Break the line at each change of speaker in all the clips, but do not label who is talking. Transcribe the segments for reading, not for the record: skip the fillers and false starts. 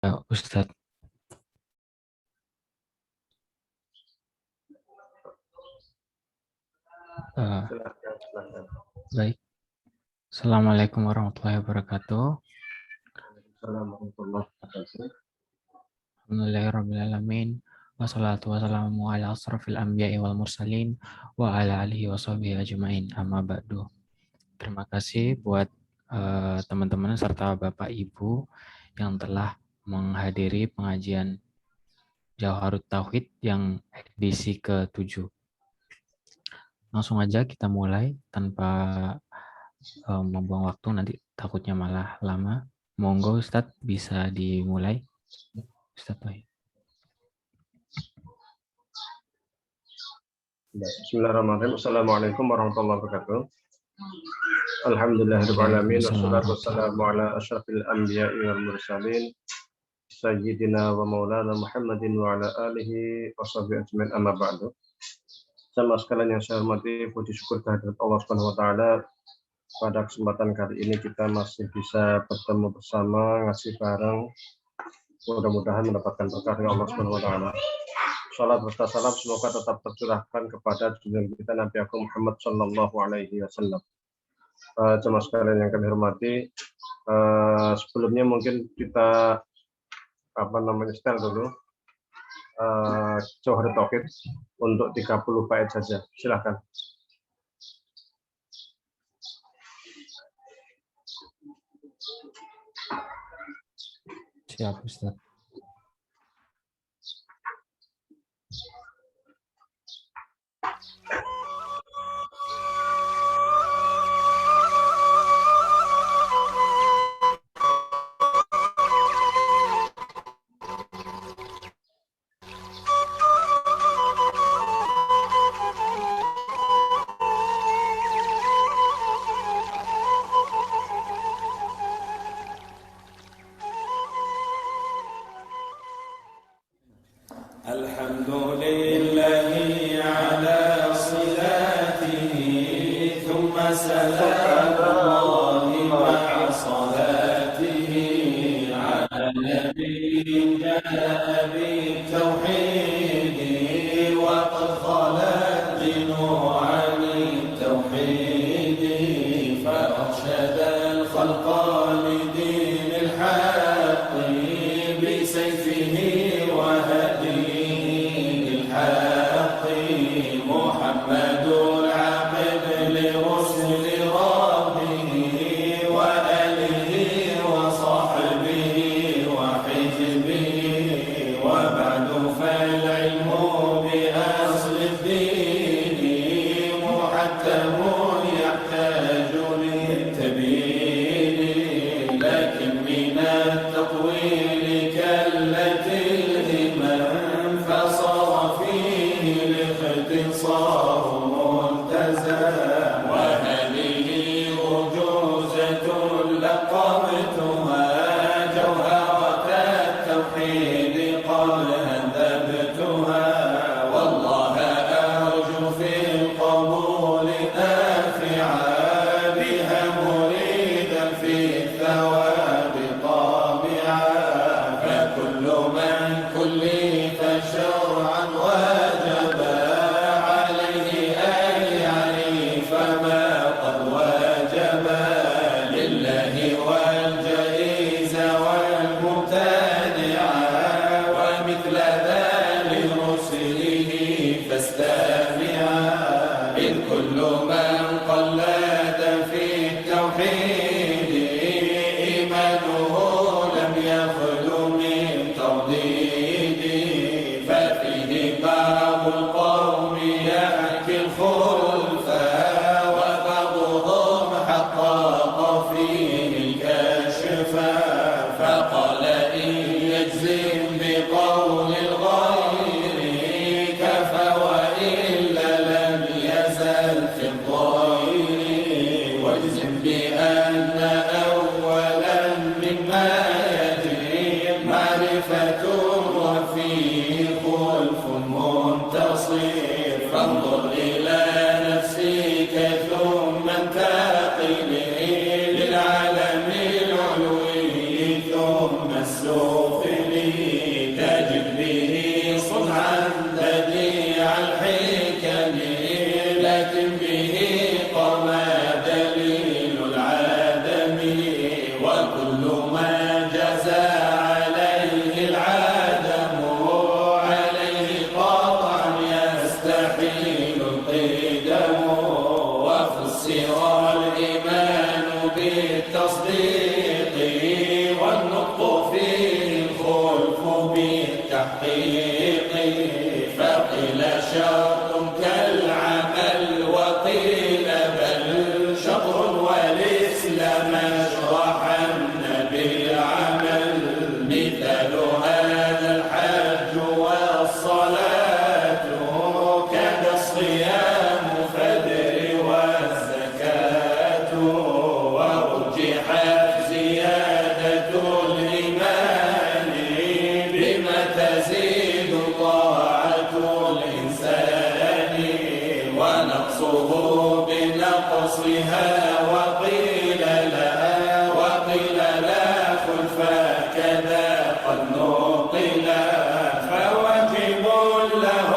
Ustadz. Baik. Assalamualaikum warahmatullahi wabarakatuh. Alhamdulillahirrabbilalamin. Wassalatu wassalamu ala asrafil anbiya'i wal mursalin wa ala alihi wa sahbihi ajma'in, amma ba'du. Terima kasih buat teman-teman serta Bapak Ibu yang telah menghadiri pengajian Jauharut Tauhid yang edisi ke-7. Langsung aja kita mulai tanpa membuang waktu, nanti takutnya malah lama. Monggo Ustadz bisa dimulai. Ustadz baik.
Bismillahirrahmanirrahim. Assalamualaikum warahmatullahi wabarakatuh. Alhamdulillahirrahmanirrahim. Wassalatu wassalamu ala asyrafil anbiya'i wal mursalin Sayyidina wa maulana Muhammadin wa ala alihi wa sahbihi ajma'in, amma ba'du. Sama sekalian yang saya hormati, puji syukur kehadirat Allah Subhanahu wa taala. Pada kesempatan kali ini kita masih bisa bertemu bersama, ngaji bareng. Mudah-mudahan mendapatkan berkah dari Allah Subhanahu wa taala. Salat serta salam semoga tetap tercurahkan kepada junjungan kita Nabi Agung Muhammad sallallahu alaihi wasallam. Jemaah sekalian yang kami hormati, sebelumnya mungkin kita setel dulu Jauharut Tauhid untuk 30 bait saja. Silakan.
Siap Ustaz.
للعالم العلوي ثم السوق التحقيق فقيل شرط كالعمل وقيل بل شطر والإسلام اشرحن بالعمل مثال هذا الحج والصلاة كذا الصيام فدر والزكاة ورجحت زيادة الإيمان بما تزيد طاعة الإنسان ونقصه بنقصها وقيل لا خلف كذا قد نقل فواجب له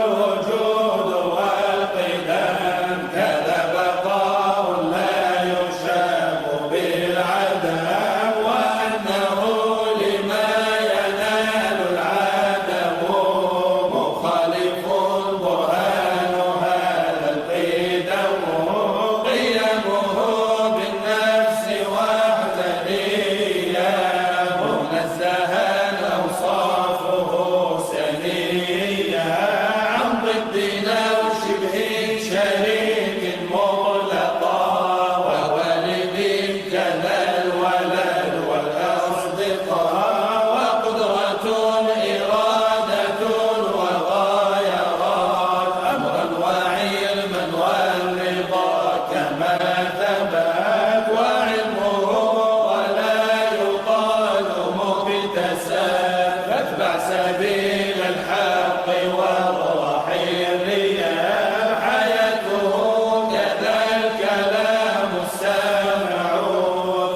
الوجود والقدام كذا بقاء لا يشاب بالعدم وأنه لما ينال العدم مخالف البرهان هذا القدم قيامه بالنفس وحدانية منزها أوصافه سنية عن ضدنا وشبه شريك مطلقا ووالد كذا الولد والأصدقاء وقدرة إرادة وغايرات أمرا وعلما والرضا كما ثبت وعلمه ولا يقال مكتسب فاتبع سبيل الحق واضرح الرياء حياته كذا الكلام السامع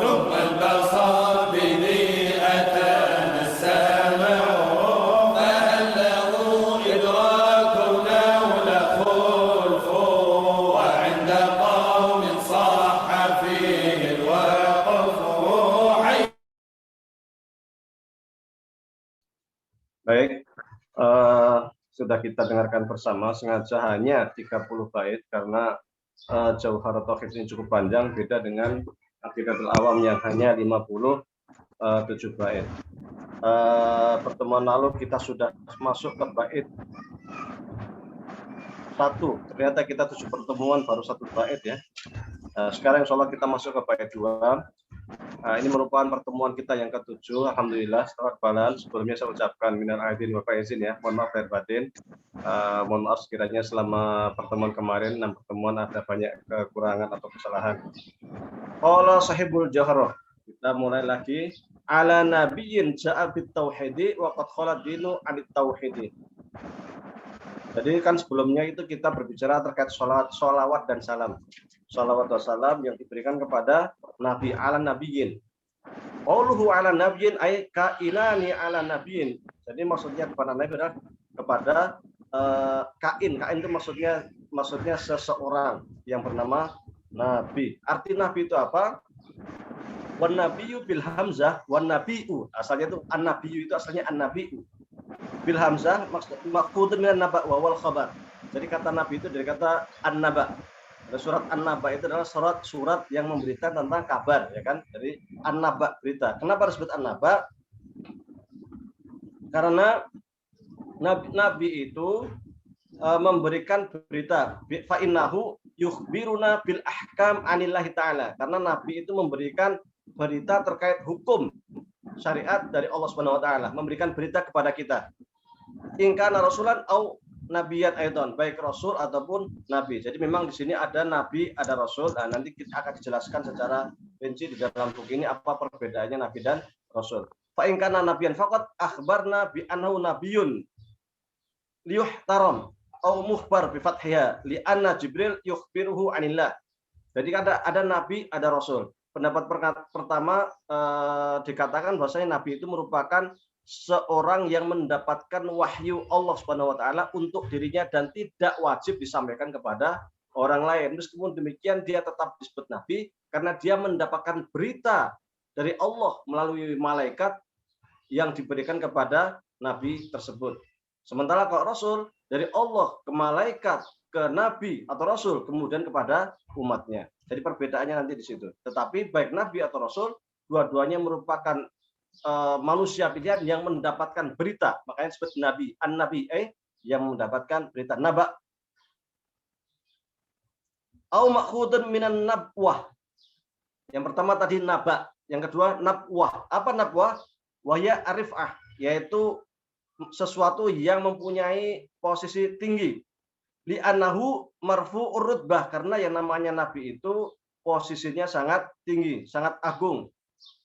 ثم البصر بذي أتانا السامع فهل له إدراك أو له خلف وعند قوم صح فيه الوقف
Baik, sudah kita dengarkan bersama, sengaja hanya 30 bait karena Jauharat Tauhid ini cukup panjang, beda dengan Aqidatul Awam yang hanya 57 bait. Pertemuan lalu kita sudah masuk ke bait 1, ternyata kita 7 pertemuan baru 1 bait ya. Sekarang insya Allah kita masuk ke bait 2. Ini merupakan pertemuan kita yang ke-7. Alhamdulillah, selamat balan. Sebelumnya saya ucapkan minal aidin wa faizin ya. Mohon maaf lahir batin. Mohon maaf sekiranya selama pertemuan kemarin 6 pertemuan ada banyak kekurangan atau kesalahan. Qala sahibul Jauharah. Kita mulai lagi. Ala nabiyyin ja'a bit tauhidi wa qad khala dinu anit tauhidi. Jadi kan sebelumnya itu kita berbicara terkait sholawat dan salam. Sholawat dan salam yang diberikan kepada Nabi ala nabiyyin. Qauluhu ala nabiyyin ay kainani ala nabiyyin. Jadi maksudnya kepada Nabi adalah kepada kain. Kain itu maksudnya seseorang yang bernama Nabi. Arti Nabi itu apa? Wan nabiyyu bil hamzah wan nabiyyu. Asalnya itu an-nabiyyu itu asalnya an-nabiyyu. Bil hamzah maqfudun min naba wa wal khabar. Jadi kata Nabi itu dari kata an-naba. Surat An-Naba itu adalah surat yang memberitakan tentang kabar, ya kan? Jadi An-Naba berita. Kenapa disebut An-Naba? Karena Nabi itu memberikan berita. Fa innahu yukhbiruna bil ahkam anillahi ta'ala. Karena Nabi itu memberikan berita terkait hukum syariat dari Allah Subhanahu wa taala, memberikan berita kepada kita. In kana rasulan au nabiyat aidan, baik rasul ataupun nabi. Jadi memang di sini ada nabi, ada rasul. Nah, nanti kita akan dijelaskan secara rinci di dalam buku ini apa perbedaannya nabi dan rasul. Fa in kana nabiyan faqat akhbarna bi annahu nabiyyun liyuhtaram au mukhbar bi fathiha li anna Jibril yukhbiruhu anillah. Jadi ada nabi, ada rasul. Pendapat pertama dikatakan bahwasanya nabi itu merupakan seorang yang mendapatkan wahyu Allah Subhanahu wa taala untuk dirinya dan tidak wajib disampaikan kepada orang lain. Meskipun demikian dia tetap disebut nabi karena dia mendapatkan berita dari Allah melalui malaikat yang diberikan kepada nabi tersebut. Sementara kalau rasul dari Allah ke malaikat ke nabi atau rasul kemudian kepada umatnya. Jadi perbedaannya nanti di situ. Tetapi baik nabi atau rasul dua-duanya merupakan manusia pilihan yang mendapatkan berita, makanya disebut nabi, an-nabi yang mendapatkan berita. Naba au makhudun minan nabwah. Yang pertama tadi naba, yang kedua nabwah. Apa nabwah? Wahya arifah, yaitu sesuatu yang mempunyai posisi tinggi. Li'annahu marfu'ur rutbah, karena yang namanya nabi itu posisinya sangat tinggi, sangat agung.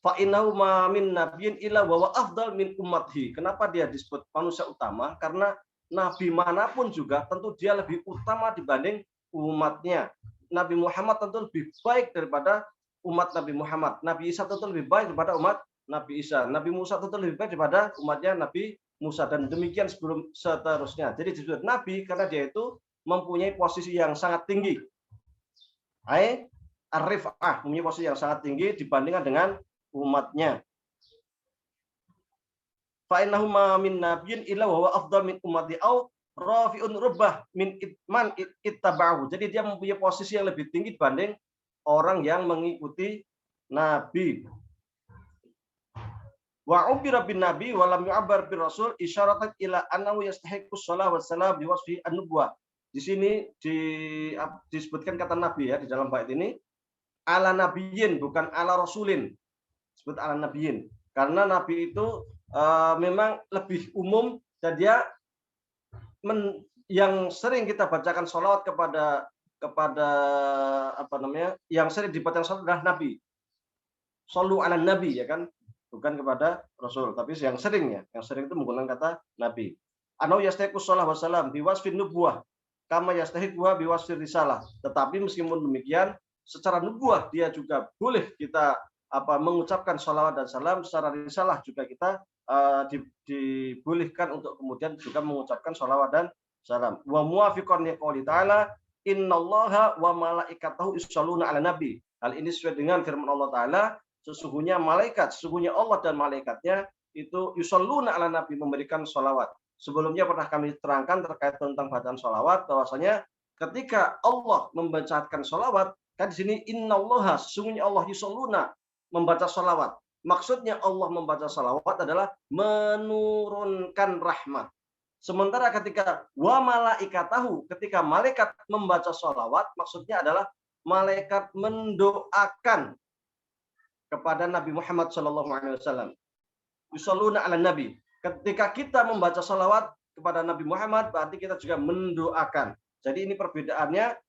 Fa innahu ma min nabiyyin illa wa afdal min ummatihi. Kenapa dia disebut manusia utama? Karena nabi manapun juga tentu dia lebih utama dibanding umatnya. Nabi Muhammad tentu lebih baik daripada umat Nabi Muhammad. Nabi Isa tentu lebih baik daripada umat Nabi Isa. Nabi Musa tentu lebih baik daripada umatnya Nabi Musa, dan demikian sebelum seterusnya. Jadi disebut nabi karena dia itu mempunyai posisi yang sangat tinggi. Arifah, mempunyai posisi yang sangat tinggi dibandingkan dengan umatnya. Fa innahu ma min nabiyyin illa wa huwa afdal min ummati au rafi'un rubbah min man ittaba'u. Jadi dia mempunyai posisi yang lebih tinggi dibanding orang yang mengikuti nabi. Wa ubira bin nabi wa lam yu'abbar bir rasul isyaratan ila annahu yastahiqqu shalah wa salam bi wasfi an-nubuwah. Di sini disebutkan kata nabi ya di dalam bait ini, ala nabiyyin bukan ala rasulin. Disebut ala nabiyyin karena nabi itu memang lebih umum, dan dia yang sering kita bacakan sholawat kepada yang sering dibacakan sholawat adalah nabi. Shollu ala nabi, ya kan? Bukan kepada Rasul, tapi yang sering itu menggunakan kata Nabi. Anau yastahiqus shalah wassalam biwasfin nubuwah kama yastahiquha biwasfir risalah. Tetapi meskipun demikian, secara nubuwah dia juga boleh kita mengucapkan sholawat dan salam, secara risalah juga kita dibolehkan untuk kemudian juga mengucapkan sholawat dan salam. Wa muwafiqan liqouli ta'ala innallaha wa malaikatahu yusholluna 'alan nabi. Hal ini sesuai dengan firman Allah Ta'ala, sesungguhnya Allah dan malaikatnya itu yusholluna 'alan nabi, memberikan sholawat. Sebelumnya pernah kami terangkan terkait tentang bacaan sholawat, bahwasanya ketika Allah membacakan sholawat, kan di sini innallaha, sesungguhnya Allah yusholluna, membaca sholawat. Maksudnya Allah membaca sholawat adalah menurunkan rahmat. Sementara ketika wa malaikatahu, ketika malaikat membaca sholawat, maksudnya adalah malaikat mendoakan kepada Nabi Muhammad SAW. Yusholluna 'alan nabi. Ketika kita membaca salawat kepada Nabi Muhammad, berarti kita juga mendoakan. Jadi ini perbedaannya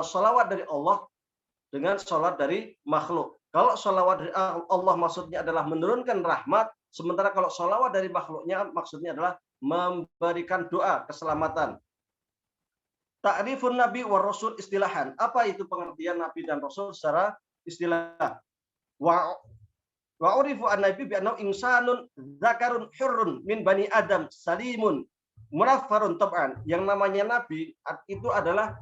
salawat dari Allah dengan salawat dari makhluk. Kalau salawat dari Allah maksudnya adalah menurunkan rahmat, sementara kalau salawat dari makhluknya maksudnya adalah memberikan doa keselamatan. Ta'rifun nabi wa rasul istilahan. Apa itu pengertian nabi dan rasul secara istilah? Wa urifu an-nabi bi annahu insanun zakarun hurrun min bani adam salimun munaffarun tab'an. Yang namanya nabi itu adalah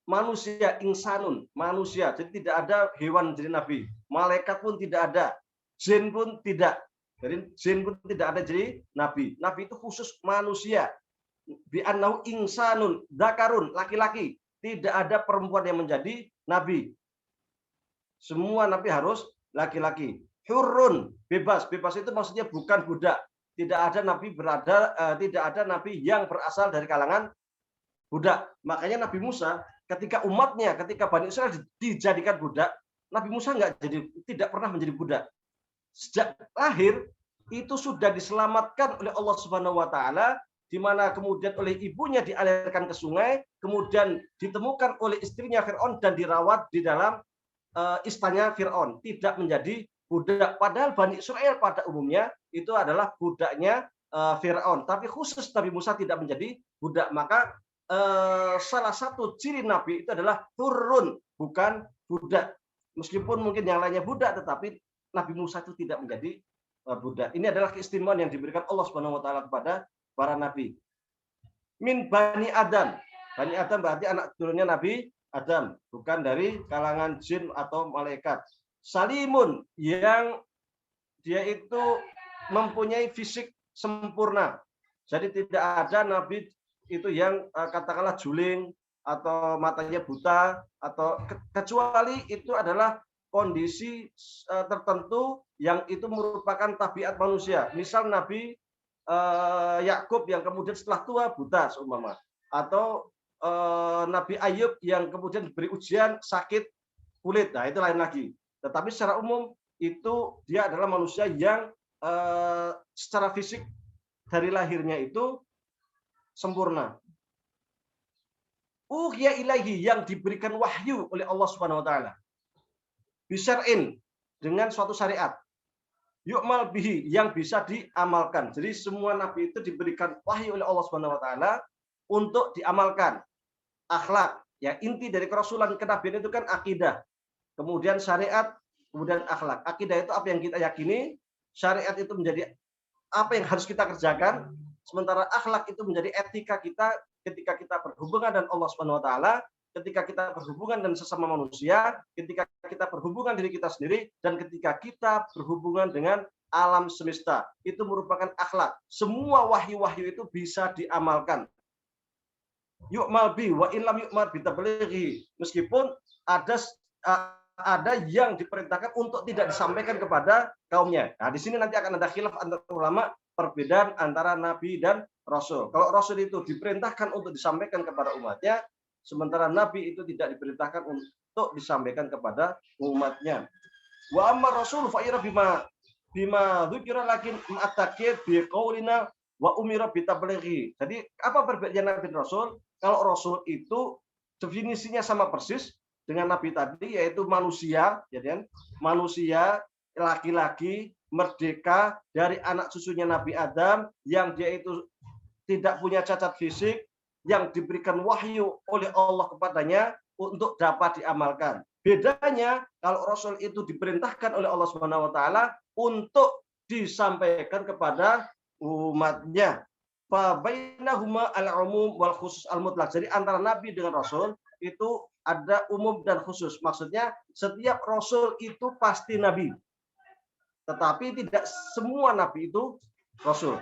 manusia, insanun, manusia. Jadi tidak ada hewan jadi nabi, malaikat pun tidak ada, jin pun tidak. Jadi jin pun tidak ada jadi nabi. Nabi itu khusus manusia. Bi annahu insanun zakarun, laki-laki. Tidak ada perempuan yang menjadi nabi. Semua nabi harus laki-laki. Hurun, bebas. Bebas itu maksudnya bukan budak. Tidak ada nabi yang berasal dari kalangan budak. Makanya Nabi Musa ketika Bani Israel dijadikan budak, Nabi Musa tidak pernah menjadi budak. Sejak lahir itu sudah diselamatkan oleh Allah Subhanahu wa taala, di mana kemudian oleh ibunya dialirkan ke sungai, kemudian ditemukan oleh istrinya Firaun dan dirawat di dalam istananya Firaun, tidak menjadi budak. Padahal Bani Israel pada umumnya itu adalah budaknya Firaun, tapi khusus Nabi Musa tidak menjadi budak. Maka salah satu ciri Nabi itu adalah turun, bukan budak. Meskipun mungkin yang lainnya budak, tetapi Nabi Musa itu tidak menjadi budak. Ini adalah keistimewaan yang diberikan Allah Subhanahu wa taala kepada para nabi. Min Bani Adam. Bani Adam berarti anak turunnya Nabi Adam, bukan dari kalangan jin atau malaikat. Salimun, yang dia itu mempunyai fisik sempurna. Jadi tidak ada nabi itu yang katakanlah juling atau matanya buta, atau kecuali itu adalah kondisi tertentu yang itu merupakan tabiat manusia. Misal Nabi Yakub yang kemudian setelah tua buta seumpama, atau Nabi Ayub yang kemudian diberi ujian sakit kulit. Nah, itu lain lagi. Tetapi secara umum itu dia adalah manusia yang secara fisik dari lahirnya itu sempurna. Uhiya ilaihi, yang diberikan wahyu oleh Allah Subhanahu wa taala. Bisyar'in, dengan suatu syariat. Yu'mal bihi, yang bisa diamalkan. Jadi semua nabi itu diberikan wahyu oleh Allah Subhanahu wa taala untuk diamalkan. Akhlak, ya inti dari kerasulan kenabian itu kan akidah. Kemudian syariat, kemudian akhlak. Akidah itu apa yang kita yakini, syariat itu menjadi apa yang harus kita kerjakan, sementara akhlak itu menjadi etika kita ketika kita berhubungan dengan Allah Subhanahu wa taala, ketika kita berhubungan dengan sesama manusia, ketika kita berhubungan diri kita sendiri, dan ketika kita berhubungan dengan alam semesta. Itu merupakan akhlak. Semua wahyu-wahyu itu bisa diamalkan. Yu'mal bi wa in lam yu'mal bi tablighi. Meskipun ada yang diperintahkan untuk tidak disampaikan kepada kaumnya. Nah, di sini nanti akan ada khilaf antara ulama, perbedaan antara nabi dan rasul. Kalau rasul itu diperintahkan untuk disampaikan kepada umatnya, sementara nabi itu tidak diperintahkan untuk disampaikan kepada umatnya. Wa amma rasul fa ira bima dzukira lakin ma'takid bi qaulina wa umira bi tablighi. Jadi apa perbedaan nabi dan rasul? Kalau rasul itu definisinya sama persis dengan nabi tadi, yaitu manusia, ya kan? Manusia laki-laki merdeka dari anak cucunya Nabi Adam, yang dia itu tidak punya cacat fisik, yang diberikan wahyu oleh Allah kepadanya untuk dapat diamalkan. Bedanya kalau rasul itu diperintahkan oleh Allah Subhanahu wa taala untuk disampaikan kepada umatnya. Fa bainahuma al-umum wal khusus al-mutlaq. Jadi antara nabi dengan rasul itu ada umum dan khusus. Maksudnya setiap rasul itu pasti nabi. Tetapi tidak semua nabi itu rasul.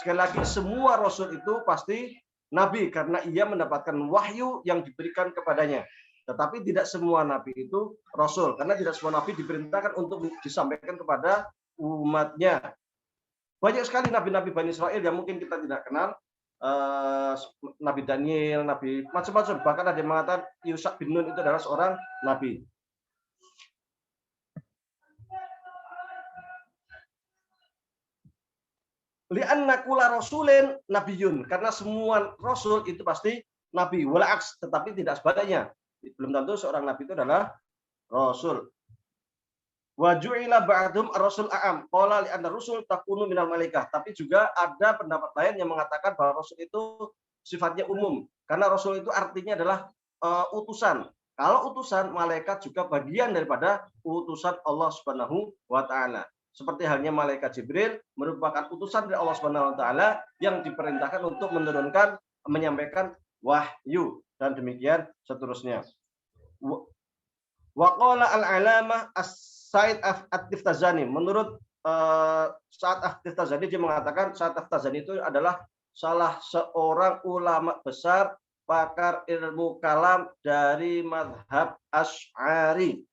Sekali lagi, semua rasul itu pasti nabi karena ia mendapatkan wahyu yang diberikan kepadanya. Tetapi tidak semua nabi itu rasul karena tidak semua nabi diperintahkan untuk disampaikan kepada umatnya. Banyak sekali nabi-nabi Bani Israel yang mungkin kita tidak kenal. Nabi Daniel, nabi macam-macam. Bahkan ada yang mengatakan Yusha bin Nun itu adalah seorang nabi. Li'anna kula rasulin nabiyun, karena semua rasul itu pasti nabi, wala aks, tetapi tidak sebaliknya. Belum tentu seorang nabi itu adalah rasul. Wa ju'ila ba'dhum ar-rasul a'am, qala li'anna rusul takunu minal malaikah. Tapi juga ada pendapat lain yang mengatakan bahwa rasul itu sifatnya umum, karena rasul itu artinya adalah utusan. Kalau utusan, malaikat juga bagian daripada utusan Allah Subhanahu wa taala. Seperti halnya malaikat Jibril merupakan utusan dari Allah Subhanahu wa taala yang diperintahkan untuk menurunkan, menyampaikan wahyu, dan demikian seterusnya. Wa qala al-alamah as-Sa'id at-Tiftazani, menurut Sa'id at-Tiftazani, dia mengatakan Sa'id at-Tiftazani itu adalah salah seorang ulama besar, pakar ilmu kalam dari mazhab Asy'ari.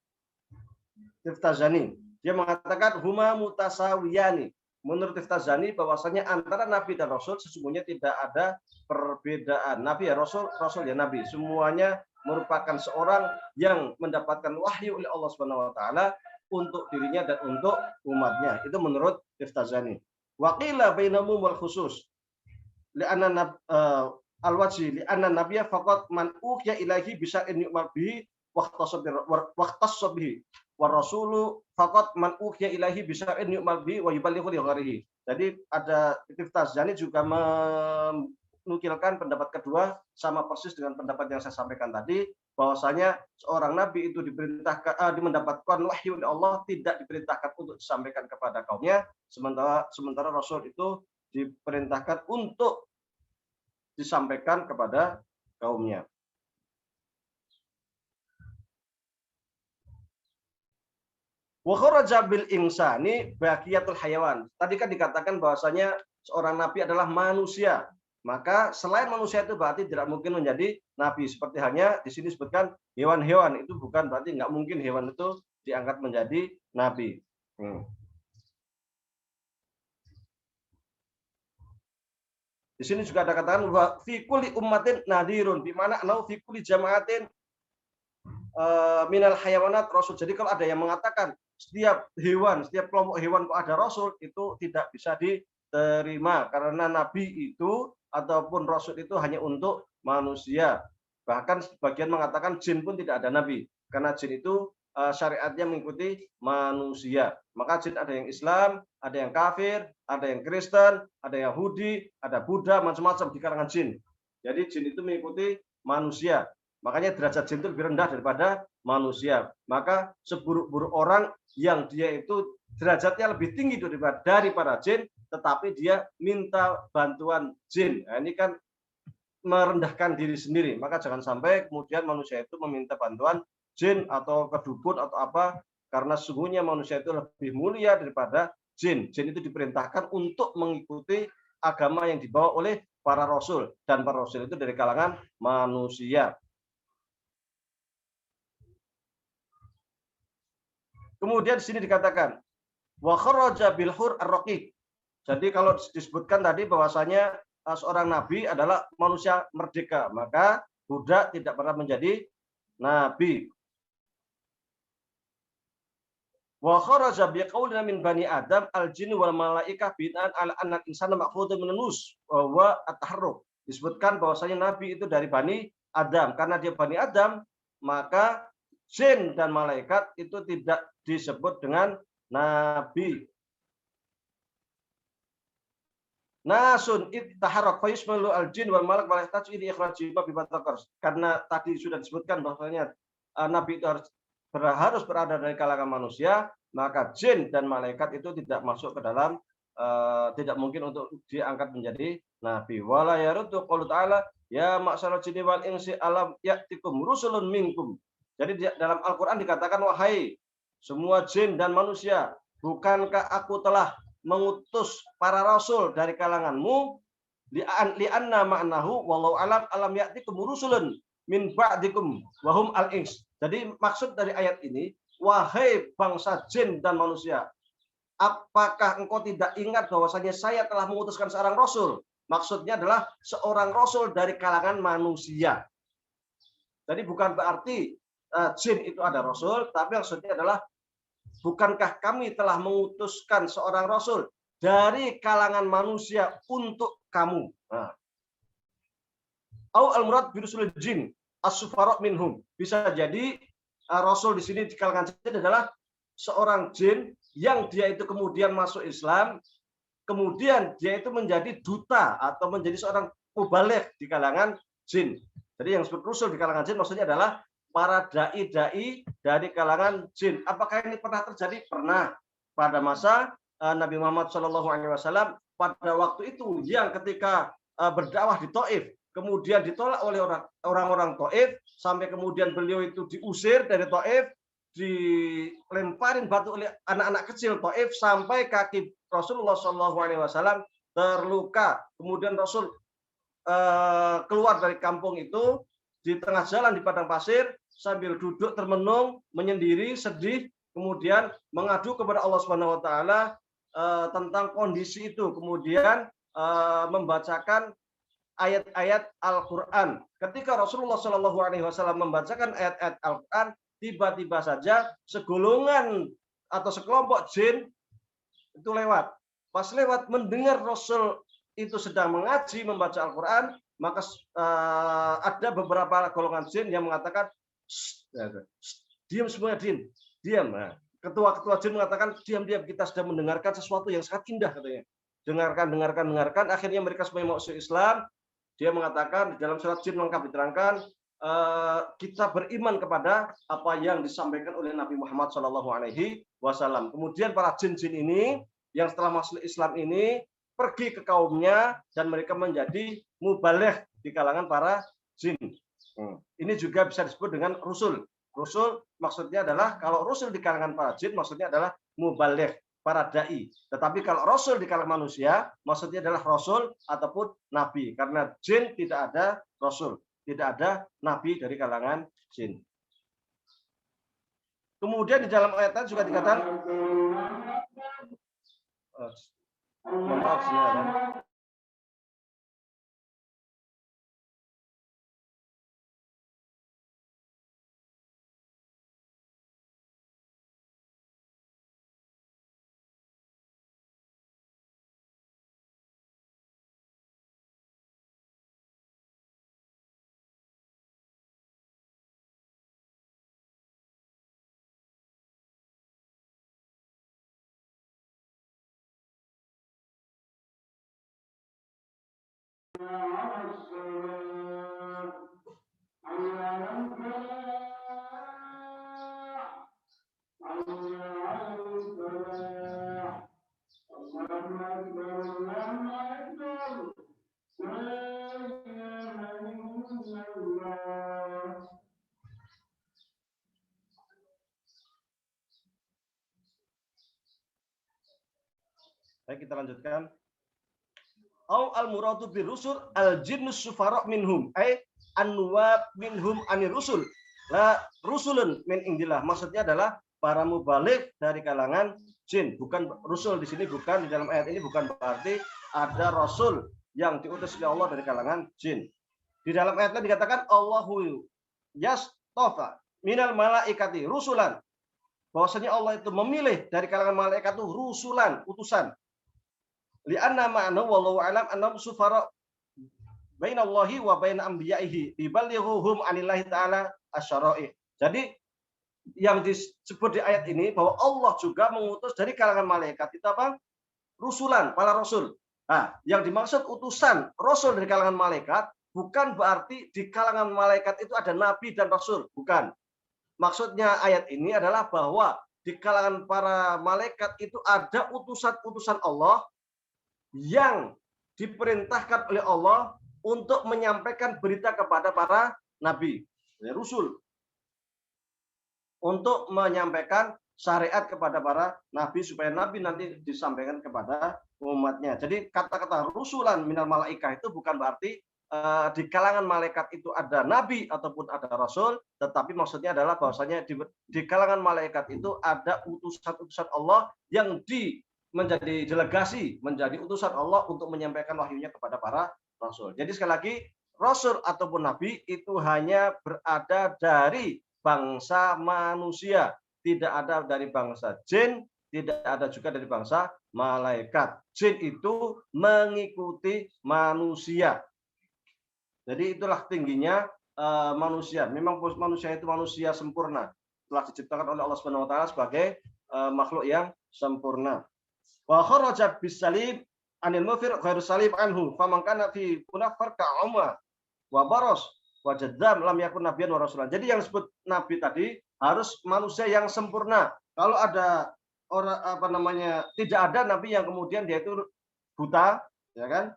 Tiftazani, dia mengatakan huma mutasawiyani. Menurut Tiftazani bahwasanya antara nabi dan rasul sesungguhnya tidak ada perbedaan. Nabi ya rasul, rasul ya nabi. Semuanya merupakan seorang yang mendapatkan wahyu oleh Allah Subhanahu wa taala untuk dirinya dan untuk umatnya. Itu menurut Tiftazani. Wa qila bainahum wal khusus. Li'anna al-wajhi li'anna nabiyya faqat man uhiya ilaihi bisa in yu'mal bihi waqtas bihi. Wa rasulu faqat man uhiya ilaihi bisa in yu'mal bihi wa yuballighu li ghairihi. Jadi ada Tiftazani juga menukilkan pendapat kedua sama persis dengan pendapat yang saya sampaikan tadi, bahwasanya seorang nabi itu diperintahkan mendapatkan wahyu dari Allah, tidak diperintahkan untuk disampaikan kepada kaumnya, sementara rasul itu diperintahkan untuk disampaikan kepada kaumnya. Wa kharaja bil insani baqiyatul hayawan. Tadi kan dikatakan bahwasanya seorang nabi adalah manusia. Maka selain manusia itu berarti tidak mungkin menjadi nabi. Seperti hanya di sini disebutkan hewan-hewan, itu bukan berarti nggak mungkin hewan itu diangkat menjadi nabi. Di sini juga ada katakan bahwa fi kulli ummatin nadhirun, di mana anau fi kulli jama'atin minal hayawanat rasul. Jadi kalau ada yang mengatakan setiap hewan, setiap kelompok hewan kok ada rasul, itu tidak bisa diterima karena nabi itu ataupun rasul itu hanya untuk manusia. Bahkan sebagian mengatakan jin pun tidak ada nabi karena jin itu syariatnya mengikuti manusia. Maka jin ada yang Islam, ada yang kafir, ada yang Kristen, ada yang Yahudi, ada Buddha, macam-macam di kalangan jin. Jadi jin itu mengikuti manusia. Makanya derajat jin itu lebih rendah daripada manusia. Maka seburuk-buruk orang yang dia itu derajatnya lebih tinggi daripada jin, tetapi dia minta bantuan jin. Nah, ini kan merendahkan diri sendiri. Maka jangan sampai kemudian manusia itu meminta bantuan jin atau kedukun atau apa, karena sesungguhnya manusia itu lebih mulia daripada jin. Jin itu diperintahkan untuk mengikuti agama yang dibawa oleh para rasul, dan para rasul itu dari kalangan manusia. Kemudian di sini dikatakan wa kharaja bil hur ar-raqiq. Jadi kalau disebutkan tadi bahwasanya seorang nabi adalah manusia merdeka, maka budak tidak pernah menjadi nabi. Wa kharaja bi qaulina min bani Adam al-jin wal malaikah bin'an ala anna insana ma'khudun min nus wa at-taharruk. Disebutkan bahwasanya nabi itu dari bani Adam. Karena dia bani Adam, maka jin dan malaikat itu tidak disebut dengan nabi. Nasun ittaharrak fa yusmalu al-jin wal malak wa yahtaju ila ikhraji bi batakar. Karena tadi sudah disebutkan bahwasanya nabi itu harus berada dari kalangan manusia, maka jin dan malaikat itu tidak masuk ke dalam, tidak mungkin untuk diangkat menjadi nabi. Wala yaruddu qaulu ta'ala ya ma'syaral jinni wal insi alam ya'tikum rusulun minkum. Jadi dalam Al-Qur'an dikatakan wahai semua jin dan manusia, bukankah aku telah mengutus para rasul dari kalanganmu, li'anna ma'nahu wallahu alam ya'tikum rusulun min ba'dikum wa hum al-ins. Jadi maksud dari ayat ini, wahai bangsa jin dan manusia, apakah engkau tidak ingat bahwasanya saya telah mengutuskan seorang rasul? Maksudnya adalah seorang rasul dari kalangan manusia. Jadi bukan berarti jin itu ada rasul, tapi maksudnya adalah bukankah kami telah mengutuskan seorang rasul dari kalangan manusia untuk kamu? Nah. Au al-murad bi rusulil jin as-sufara minhum. Bisa jadi rasul di sini di kalangan jin adalah seorang jin yang dia itu kemudian masuk Islam, kemudian dia itu menjadi duta atau menjadi seorang mubaligh di kalangan jin. Jadi yang disebut rasul di kalangan jin maksudnya adalah para dai-dai dari kalangan jin. Apakah ini pernah terjadi? Pernah. Pada masa Nabi Muhammad SAW, pada waktu itu yang ketika berdakwah di Taif, kemudian ditolak oleh orang-orang Taif, sampai kemudian beliau itu diusir dari Taif, dilemparin batu oleh anak-anak kecil Taif, sampai kaki Rasulullah SAW terluka. Kemudian Rasul keluar dari kampung itu di tengah jalan di padang pasir sambil duduk termenung, menyendiri, sedih, kemudian mengadu kepada Allah Subhanahu wa taala tentang kondisi itu, kemudian membacakan ayat-ayat Al-Qur'an. Ketika Rasulullah SAW membacakan ayat-ayat Al-Qur'an, tiba-tiba saja segolongan atau sekelompok jin itu lewat. Pas lewat mendengar Rasul itu sedang mengaji membaca Al-Qur'an, maka ada beberapa golongan jin yang mengatakan, diam semuanya, diam. Nah, ketua-ketua jin mengatakan, diam, kita sedang mendengarkan sesuatu yang sangat indah, katanya. Dengarkan. Akhirnya mereka semuanya masuk Islam. Dia mengatakan di dalam surat jin lengkap diterangkan, kita beriman kepada apa yang disampaikan oleh Nabi Muhammad SAW. Kemudian para jin-jin ini yang setelah masuk Islam ini pergi ke kaumnya dan mereka menjadi mubaligh di kalangan para jin. Ini juga bisa disebut dengan rusul. Rusul maksudnya adalah, kalau rusul di kalangan para jin maksudnya adalah mubaligh, para dai. Tetapi kalau rasul di kalangan manusia maksudnya adalah rasul ataupun nabi, karena jin tidak ada rasul, tidak ada nabi dari kalangan jin. Kemudian di dalam ayat tadi juga dikatakan maaf sebenarnya. Baik, kita lanjutkan. Au al-muradu birusul al-jinnus sufara minhum ay anwab minhum anir rusul la rusulun min indillah. Maksudnya adalah para mubalik dari kalangan jin. Bukan rusul di sini, bukan di dalam ayat ini bukan berarti ada rasul yang diutus oleh Allah dari kalangan jin. Di dalam ayat ini dikatakan Allahu yastofa minal malaikati rusulan. Bahwasanya Allah itu memilih dari kalangan malaikat itu rusulan, utusan. Li'anna ma'na wallahu a'lam annahum sufara bainallahi wa bain anbiya'ihi yuballighuhum anillahi ta'ala asyara'i. Jadi yang disebut di ayat ini bahwa Allah juga mengutus dari kalangan malaikat itu apa? Rusulan, para rasul. Nah, yang dimaksud utusan rasul dari kalangan malaikat bukan berarti di kalangan malaikat itu ada nabi dan rasul, bukan. Maksudnya ayat ini adalah bahwa di kalangan para malaikat itu ada utusan-utusan Allah yang diperintahkan oleh Allah untuk menyampaikan berita kepada para nabi, rasul, untuk menyampaikan syariat kepada para nabi supaya nabi nanti disampaikan kepada umatnya. Jadi kata-kata rusulan minal malaikah itu bukan berarti di kalangan malaikat itu ada nabi ataupun ada rasul, tetapi maksudnya adalah bahwasanya di kalangan malaikat itu ada utusan-utusan Allah yang menjadi delegasi, menjadi utusan Allah untuk menyampaikan wahyunya kepada para rasul. Jadi sekali lagi, rasul ataupun nabi itu hanya berada dari bangsa manusia, tidak ada dari bangsa jin, tidak ada juga dari bangsa malaikat. Jin itu mengikuti manusia. Jadi itulah tingginya manusia. Memang manusia itu manusia sempurna, telah diciptakan oleh Allah Subhanahu wa taala sebagai makhluk yang sempurna. Wa kharaja bisalim anil mufir ghairu salim anhu faman kana fi kunafar ka'umma wa baros wa jadzam lam yakun nabiyyan wa rasulan. Jadi yang disebut nabi tadi harus manusia yang sempurna. Kalau ada orang tidak ada nabi yang kemudian dia itu buta, ya kan?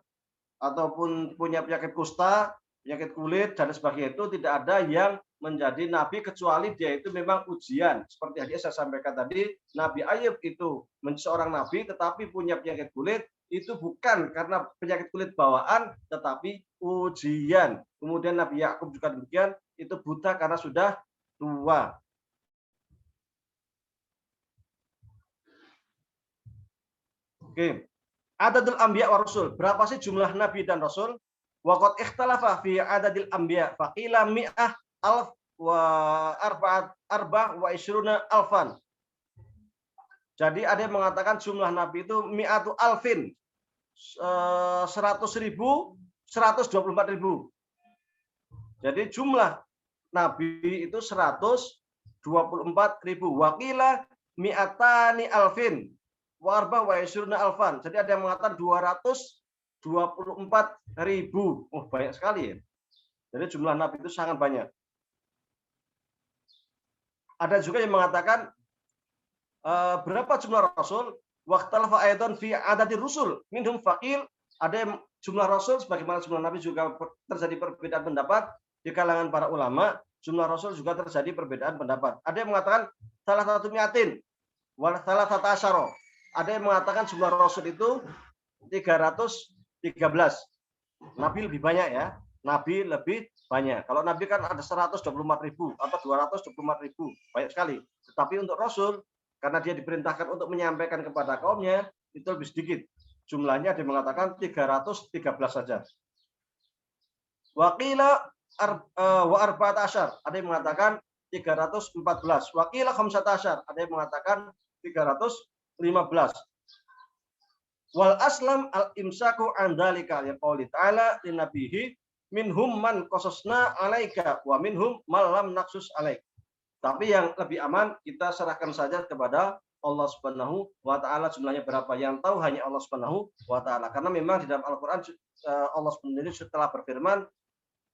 Ataupun punya penyakit kusta, penyakit kulit dan sebagainya, itu tidak ada yang menjadi nabi kecuali dia itu memang ujian. Seperti yang saya sampaikan tadi, Nabi Ayub itu seorang nabi tetapi punya penyakit kulit, itu bukan karena penyakit kulit bawaan tetapi ujian. Kemudian Nabi Yakub juga demikian, itu buta karena sudah tua. Oke. Adadul anbiya wa rasul. Berapa sih jumlah nabi dan rasul? Waqad ikhtalafa fi adadil anbiya faqila mi'ah alf wa arba wa isruna alfan. Jadi ada yang mengatakan jumlah nabi itu mi'atu alfin, 100.000, 124.000. Jadi jumlah nabi itu 124.000. Waqila mi'atani alfin wa arba wa isruna alfan. Jadi ada yang mengatakan 224.000. Oh, banyak sekali ya. Jadi jumlah nabi itu sangat banyak. Ada juga yang mengatakan berapa jumlah rasul? Waqtalafa aidan fi adadir rusul minhum faqil. Ada yang jumlah rasul sebagaimana jumlah nabi juga terjadi perbedaan pendapat di kalangan para ulama. Jumlah rasul juga terjadi perbedaan pendapat. Ada yang mengatakan salah satu miatin wal salah satu asyara. Ada yang mengatakan jumlah rasul itu 313. Nabi lebih banyak ya. Nabi lebih banyak. Kalau Nabi kan ada 124.000 atau 224.000, banyak sekali. Tetapi untuk Rasul, karena dia diperintahkan untuk menyampaikan kepada kaumnya, itu lebih sedikit. Jumlahnya dia mengatakan 313 saja. Waqila wa arba'at asyar, ada yang mengatakan 314. Waqila khamsat asyar, ada yang mengatakan 315. Wal aslam al imsaku an dzalika ya qouli ta'ala li nabihi minhum man qasasna alaika wa minhum man lam naqsus alaik. Tapi yang lebih aman kita serahkan saja kepada Allah Subhanahu wa taala, jumlahnya berapa yang tahu hanya Allah Subhanahu wa taala. Karena memang di dalam Al-Qur'an Allah sendiri telah berfirman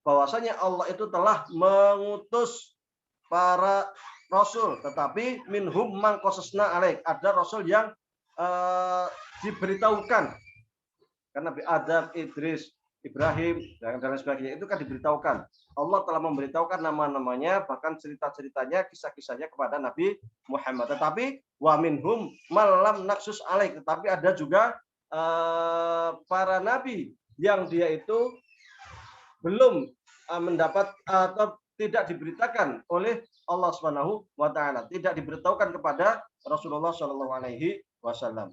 bahwasanya Allah itu telah mengutus para rasul, tetapi minhum man qasasna alaik, ada rasul yang diberitahukan, karena Nabi Adam, Idris, Ibrahim dan lain sebagainya itu kan diberitahukan. Allah telah memberitahukan nama-namanya, bahkan cerita-ceritanya, kisah-kisahnya kepada Nabi Muhammad. Tetapi wa minhum malam naksus alaik, tetapi ada juga para nabi yang dia itu belum mendapat atau tidak diberitakan oleh Allah Subhanahu wa taala, tidak diberitahukan kepada Rasulullah Shallallahu alaihi wasallam.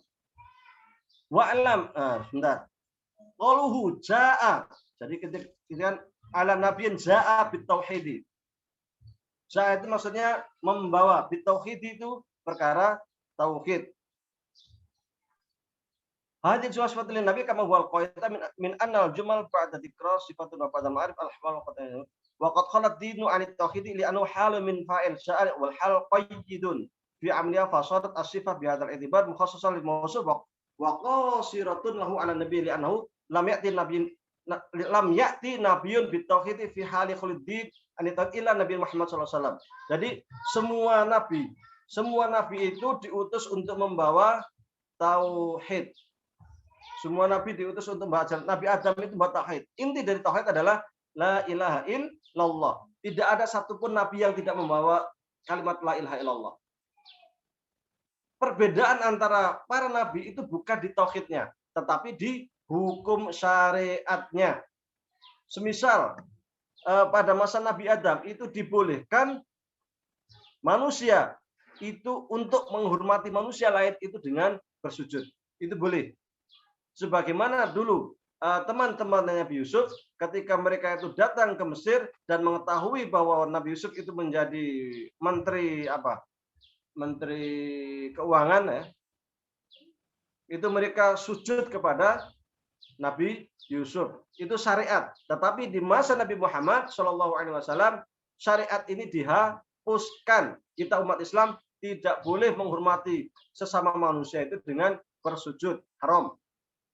Wa'lam, sebentar. Qaluhu jaa. Jadi ketika ala nabiyin jaa bitauhid. Jaa itu maksudnya membawa, bitauhid itu perkara tauhid. Hadis wasfatul nabi kama huwa qaida min annal jumal ba'da dzikra sifatun wa ba'da ma'rif al-ahwal wa qad khalat dinu anit tauhid li annahu halu min fa'il syari' wal hal qayyidun fi amliya fasadat as-sifat bi hadzal i'tibar mukhassasan lil mawsuf wa qasiratun lahu 'ala nabi li annahu lam ya'ti nabiyyun bitauhid fi hali khuluddin anita illa nabi Muhammad sallallahu alaihi wasallam. Jadi semua nabi itu diutus untuk membawa tauhid. Semua nabi diutus untuk membawa Nabi Adam itu membawa tauhid. Inti dari tauhid adalah la ilaha illallah. Tidak ada satupun nabi yang tidak membawa kalimat la ilaha illallah. Perbedaan antara para nabi itu bukan di tauhidnya, tetapi di hukum syariatnya. Semisal pada masa Nabi Adam itu dibolehkan manusia itu untuk menghormati manusia lain itu dengan bersujud. Itu boleh. Sebagaimana dulu teman-teman Nabi Yusuf ketika mereka itu datang ke Mesir dan mengetahui bahwa Nabi Yusuf itu menjadi menteri keuangan ya, itu mereka sujud kepada Nabi Yusuf. Itu syariat. Tetapi di masa Nabi Muhammad SAW syariat ini dihapuskan. Kita umat Islam tidak boleh menghormati sesama manusia itu dengan bersujud, haram.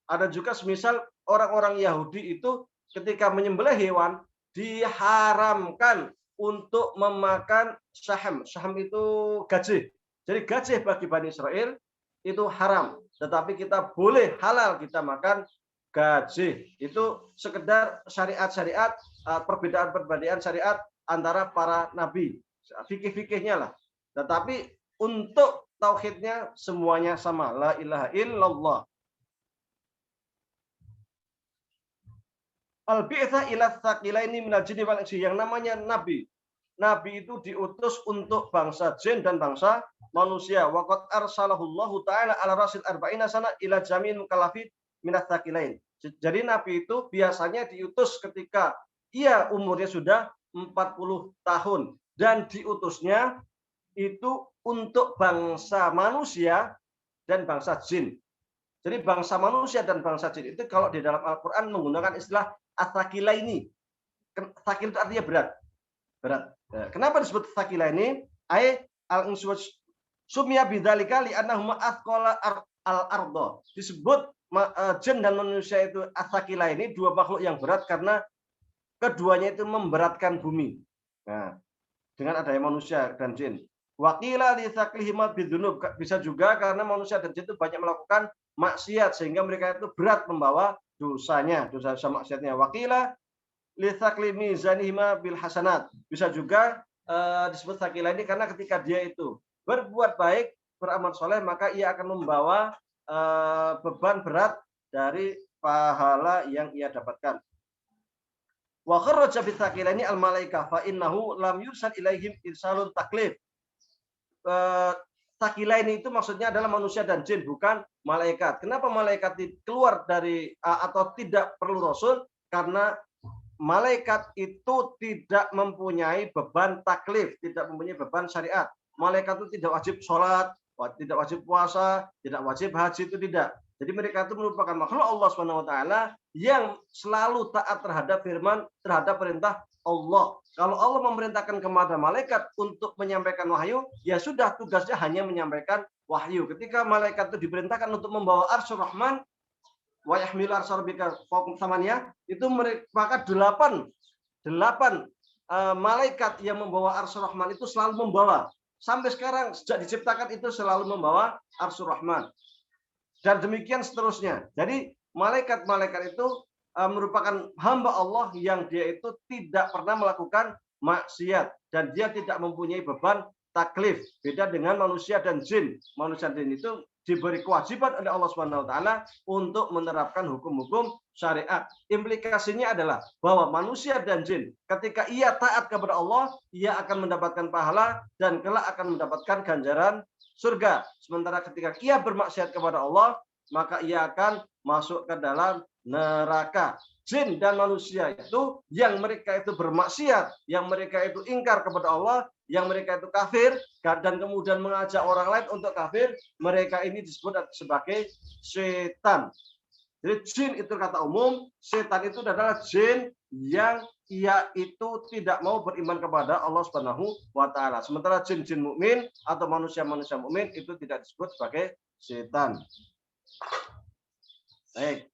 Ada juga semisal orang-orang Yahudi itu ketika menyembelih hewan diharamkan untuk memakan syaham. Syaham itu gajih. Jadi gajih bagi Bani Israel itu haram. Tetapi kita boleh halal kita makan gajih. Itu sekedar syariat-syariat, perbedaan-perbedaan syariat antara para nabi. Fikih-fikihnya lah. Tetapi untuk tauhidnya semuanya sama. La ilaha illallah. Al-bi'tsah ila tsaqilaini minal jinni wal insi, yang namanya nabi. Nabi itu diutus untuk bangsa jin dan bangsa manusia. Wa qad arsalahullahu ta'ala ala rasul arba'ina sana ila jami'il mukallafin minats tsaqilain. Jadi nabi itu biasanya diutus ketika ia umurnya sudah 40 tahun dan diutusnya itu untuk bangsa manusia dan bangsa jin. Jadi bangsa manusia dan bangsa jin itu kalau di dalam Al-Qur'an menggunakan istilah as-tsaqilaini. Tsaqil itu artinya berat. Kenapa disebut tsaqilani? Ai al-inswaj sumya bidzalika li annahuma athqala al-ardh. Disebut jin dan manusia itu as-tsaqilaini, dua makhluk yang berat karena keduanya itu memberatkan bumi. Nah, dengan adanya manusia dan jin. Waqila li tsaqlihima bidzunub, bisa juga karena manusia dan jin itu banyak melakukan maksiat sehingga mereka itu berat membawa dosanya, dosa maksiatnya. Waqila li tsaqli mizanihima bil hasanat, bisa juga disebut tsaqila ini karena ketika dia itu berbuat baik, beramal soleh, maka ia akan membawa beban berat dari pahala yang ia dapatkan. Wa kharraja bi tsaqilaini al malaikah fa innahu lam yursal ilaihim irsalun taklif. Tsaqilaini itu maksudnya adalah manusia dan jin, bukan malaikat. Kenapa malaikat keluar dari atau tidak perlu rasul? Karena malaikat itu tidak mempunyai beban taklif, tidak mempunyai beban syariat. Malaikat itu tidak wajib sholat, tidak wajib puasa, tidak wajib haji, itu tidak. Jadi mereka itu merupakan makhluk Allah Subhanahu wa taala yang selalu taat terhadap firman, terhadap perintah Allah. Kalau Allah memerintahkan kepada malaikat untuk menyampaikan wahyu, ya sudah, tugasnya hanya menyampaikan wahyu. Ketika malaikat itu diperintahkan untuk membawa Arsyur Rahman, wa yahmilu arsy rabbika fawqa thamaniyah, itu maka delapan malaikat yang membawa Arsyur Rahman itu selalu membawa. Sampai sekarang sejak diciptakan itu selalu membawa Arsyur Rahman. Dan demikian seterusnya. Jadi malaikat-malaikat itu merupakan hamba Allah yang dia itu tidak pernah melakukan maksiat dan dia tidak mempunyai beban taklif. Beda dengan manusia dan jin. Manusia dan jin itu diberi kewajiban oleh Allah Subhanahu wa taala untuk menerapkan hukum-hukum syariat. Implikasinya adalah bahwa manusia dan jin ketika ia taat kepada Allah, ia akan mendapatkan pahala dan kelak akan mendapatkan ganjaran surga. Sementara ketika ia bermaksiat kepada Allah, maka ia akan masuk ke dalam neraka. Jin dan manusia itu yang mereka itu bermaksiat, yang mereka itu ingkar kepada Allah, yang mereka itu kafir dan kemudian mengajak orang lain untuk kafir, mereka ini disebut sebagai setan. Jadi jin itu kata umum, setan itu adalah jin yang ia itu tidak mau beriman kepada Allah Subhanahu wa taala. Sementara jin-jin mukmin atau manusia-manusia mukmin itu tidak disebut sebagai setan. Baik.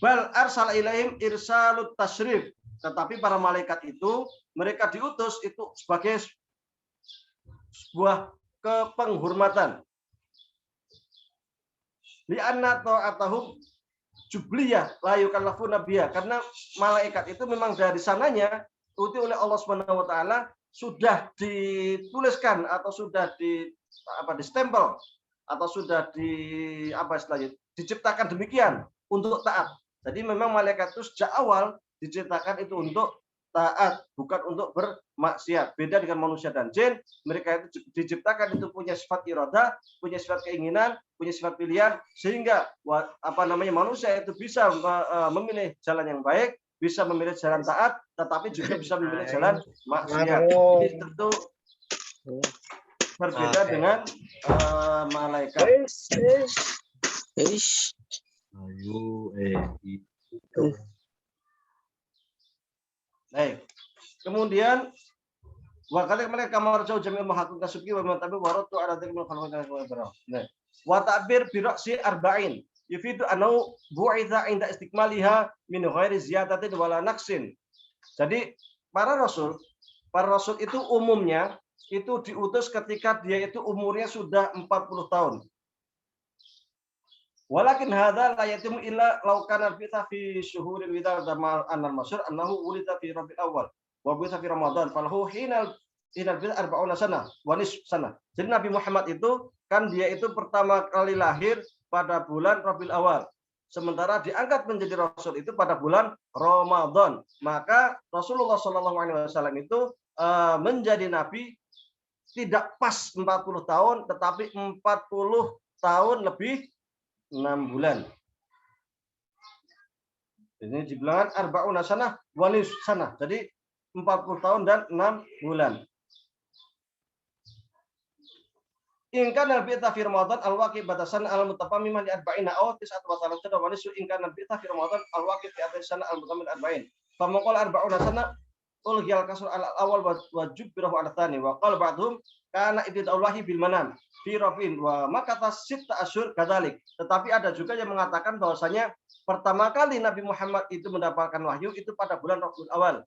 Bal arsala ilaihim irsalut tasyrif. Tetapi para malaikat itu mereka diutus itu sebagai sebuah kepenghormatan. Li'anna ta'atahum jubliyah la yukallafu nabiyya, karena malaikat itu memang dari sananya itu oleh Allah Subhanahu wa taala sudah dituliskan atau sudah distempel atau sudah diciptakan demikian untuk taat. Jadi memang malaikat itu sejak awal diciptakan itu untuk taat, bukan untuk bermaksiat. Beda dengan manusia dan jin, mereka itu diciptakan itu punya sifat iradah, punya sifat keinginan, punya sifat pilihan, sehingga manusia itu bisa memilih jalan yang baik, bisa memilih jalan taat, tetapi juga bisa memilih jalan maksiat. Ini tentu berbeda dengan malaikat. Baik. Kemudian wakala mereka marjau jami'ul muhaqqaq kasuki wa matabi waratu ala dzikri khalqan wa barah. Nah, wa ta'bir bi ra'si arba'in yufidu anau bu'itha inda istikmaliha min ghairi ziyadatin wala naqsin. Jadi para rasul itu umumnya itu diutus ketika dia itu umurnya sudah 40 tahun. Walakin hadza la yatimu illa law kana fi syuhuril widar damal anal masyhur annahu wulida fi rabiul awal wa bu'itha fi ramadan falahu hinal bil 40 sana wa nisf sana. Jadi Nabi Muhammad itu kan dia itu pertama kali lahir pada bulan Rabiul Awal. Sementara diangkat menjadi rasul itu pada bulan Ramadan. Maka Rasulullah SAW itu menjadi nabi tidak pas 40 tahun tetapi 40 tahun lebih 6 bulan. Ini dibilang arba'una sanah wa nisf sanah. Jadi 40 tahun dan 6 bulan. Ingkan nabi fi Ramadan al-waqi batasan al-mutafammiman li arba'ina aw 39 wa nisf ingkan nabi fi Ramadan al-waqi fi atas sana al-mutamin arba'in. Fa maqal arba'una sanah ulghiyal kasr al-awwal wa jubbirahu al-thani wa qala ba'dhum kana ibtidaulahi bil manam fi rafin wa makata sitta asyur kadzalik. Tetapi ada juga yang mengatakan bahwasanya pertama kali Nabi Muhammad itu mendapatkan wahyu itu pada bulan Rabiul Awal.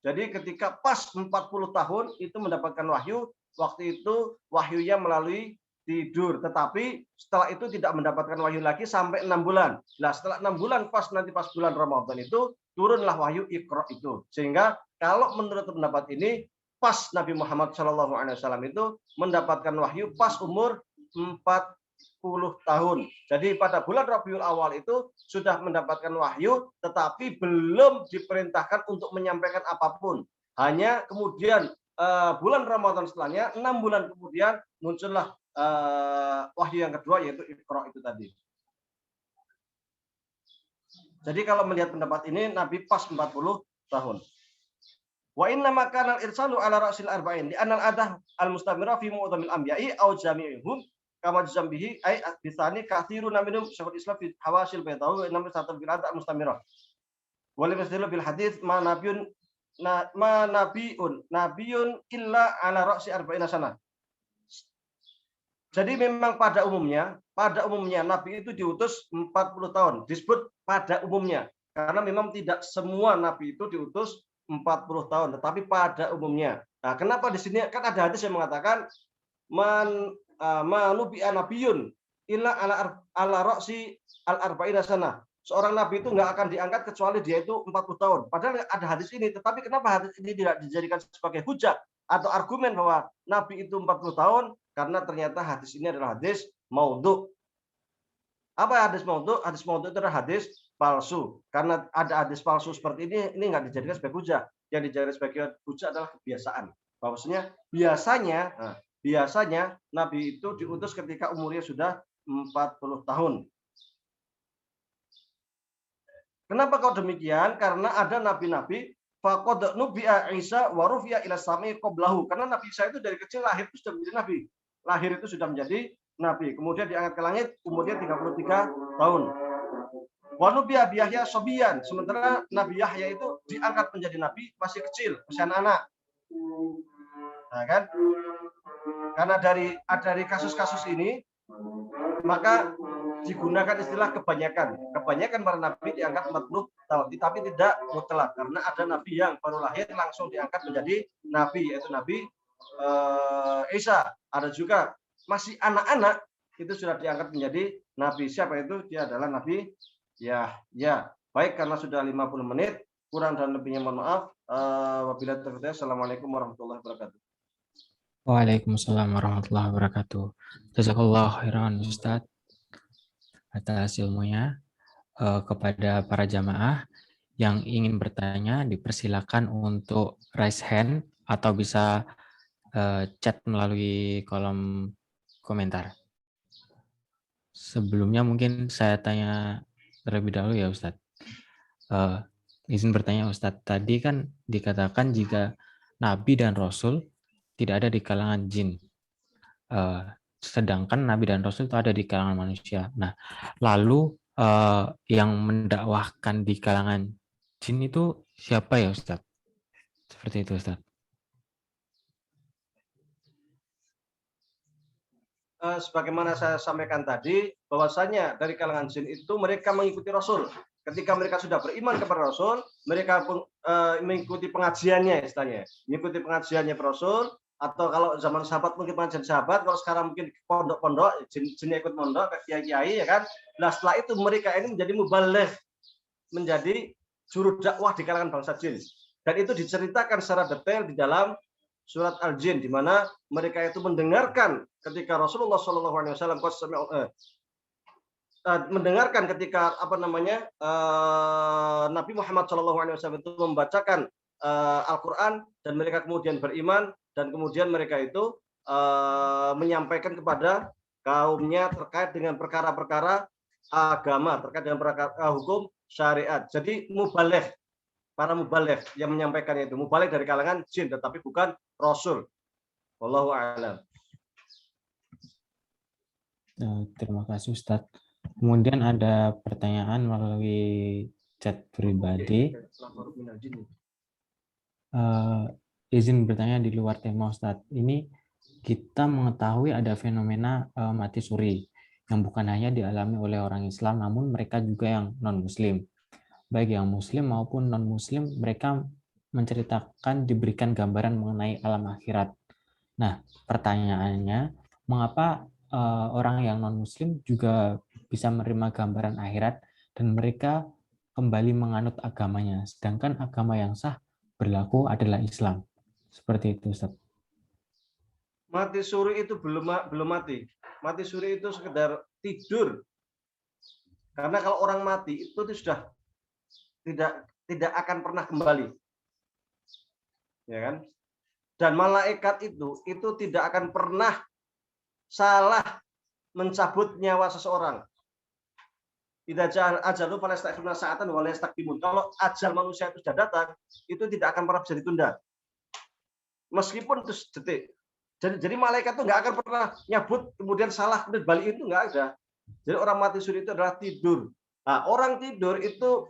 Jadi ketika pas 40 tahun itu mendapatkan wahyu, waktu itu wahyunya melalui tidur. Tetapi setelah itu tidak mendapatkan wahyu lagi sampai 6 bulan. Nah setelah 6 bulan pas bulan Ramadan itu turunlah wahyu Iqra itu. Sehingga kalau menurut pendapat ini pas Nabi Muhammad SAW itu mendapatkan wahyu pas umur 40 tahun. Jadi pada bulan Rabiul Awal itu sudah mendapatkan wahyu, tetapi belum diperintahkan untuk menyampaikan apapun. Hanya kemudian bulan Ramadan setelahnya, 6 bulan kemudian muncullah wahyu yang kedua, yaitu Iqra itu tadi. Jadi kalau melihat pendapat ini, Nabi pas 40 tahun. Wa inna makana al-irsalu ala ra'sil arba'in li anna al-adah al-mustamira fi mu'dhamil anbiya'i aw jami'ihum kama jazambihi ay bisani katsirun minhum Syekhul Islam fi hawasil baydawi wa inna satu bil adah mustamira. Wa lam yastadillu bil hadits ma nabiyyun illa ala ra'si arba'ina sana. Jadi memang pada umumnya Nabi itu diutus 40 tahun. Disebut pada umumnya karena memang tidak semua Nabi itu diutus 40 tahun, tetapi pada umumnya. Nah, kenapa di sini kan ada hadis yang mengatakan manubi'a nabiyun illa ala ra'si al-arba'ina sana. Seorang nabi itu nggak akan diangkat kecuali dia itu 40 tahun. Padahal ada hadis ini, tetapi kenapa hadis ini tidak dijadikan sebagai hujah atau argumen bahwa nabi itu 40 tahun? Karena ternyata hadis ini adalah hadis maudhu. Apa hadis maudhu? Hadis maudhu itu adalah hadis palsu. Karena ada hadis palsu seperti ini nggak dijadikan sebagai hujah. Yang dijadikan sebagai hujah adalah kebiasaan. Bahwasanya biasanya Nabi itu diutus ketika umurnya sudah 40 tahun. Kenapa kau demikian? Karena ada nabi-nabi faqad nubi'a Isa wa rufi'a ila sami qablahu. Karena Nabi Isa itu dari kecil lahir itu sudah menjadi nabi. Lahir itu sudah menjadi nabi. Kemudian diangkat ke langit umurnya 33 tahun. Wa nubi'a bi Yahya sobiyan. Sementara Nabi Yahya itu diangkat menjadi nabi masih kecil, masih anak-anak. Nah, kan? Karena dari kasus-kasus ini maka digunakan istilah kebanyakan. Kebanyakan para nabi diangkat 40 tahun, tapi tidak mutlak karena ada nabi yang baru lahir langsung diangkat menjadi nabi, yaitu Nabi Isa. Ada juga masih anak-anak itu sudah diangkat menjadi nabi. Siapa itu? Dia adalah Nabi Yahya. Baik, karena sudah 50 menit, kurang dan lebihnya mohon maaf. Wabillahi taufiq. Assalamualaikum warahmatullahi wabarakatuh.
Waalaikumsalam warahmatullahi wabarakatuh. Jazakallahu khairan Ustaz atas ilmunya. Kepada para jamaah yang ingin bertanya dipersilakan untuk raise hand atau bisa chat melalui kolom komentar. Sebelumnya mungkin saya tanya terlebih dahulu ya Ustadz. Izin bertanya Ustadz, tadi kan dikatakan jika Nabi dan Rasul tidak ada di kalangan jin, sedangkan Nabi dan Rasul itu ada di kalangan manusia. Nah, lalu yang mendakwahkan di kalangan jin itu siapa ya Ustadz? Seperti itu Ustadz.
Sebagaimana saya sampaikan tadi, bahwasanya dari kalangan jin itu mereka mengikuti Rasul. Ketika mereka sudah beriman kepada Rasul, mereka pun mengikuti pengajiannya istilahnya. Mengikuti pengajiannya Rasul, atau kalau zaman sahabat mungkin pengajian sahabat, kalau sekarang mungkin pondok-pondok, jinnya ikut pondok, kiai-kiai ya kan. Nah, setelah itu mereka ini menjadi mubaligh, menjadi juru dakwah di kalangan bangsa jin. Dan itu diceritakan secara detail di dalam surat Al-Jin, di mana mereka itu mendengarkan ketika Rasulullah SAW mendengarkan ketika Nabi Muhammad SAW itu membacakan Al-Quran, dan mereka kemudian beriman, dan kemudian mereka itu menyampaikan kepada kaumnya terkait dengan perkara-perkara agama, terkait dengan perkara hukum syariat. Jadi mubaligh, para mubaligh yang menyampaikannya itu mubaligh dari kalangan jin, tetapi bukan Rasul. Wallahu a'lam.
Terima kasih Ustadz. Kemudian ada pertanyaan melalui chat pribadi. Izin bertanya di luar tema Ustadz. Ini kita mengetahui ada fenomena mati suri yang bukan hanya dialami oleh orang Islam, namun mereka juga yang non-Muslim. Baik yang Muslim maupun non-Muslim, mereka menceritakan, diberikan gambaran mengenai alam akhirat. Nah, pertanyaannya, mengapa orang yang non-Muslim juga bisa menerima gambaran akhirat dan mereka kembali menganut agamanya, sedangkan agama yang sah berlaku adalah Islam? Seperti itu, Ustaz.
Mati suri itu belum mati. Mati suri itu sekedar tidur. Karena kalau orang mati itu sudah tidak akan pernah kembali. Ya kan? Dan malaikat itu tidak akan pernah salah mencabut nyawa seseorang. Idza ajalu fala yastakhiruna sa'atan wa la yastaqdimun. Kalau ajal manusia itu sudah datang, itu tidak akan pernah bisa ditunda. Meskipun itu detik. Jadi malaikat itu nggak akan pernah nyabut kemudian salah kemudian balik, itu nggak ada. Jadi orang mati suri itu adalah tidur. Nah, orang tidur itu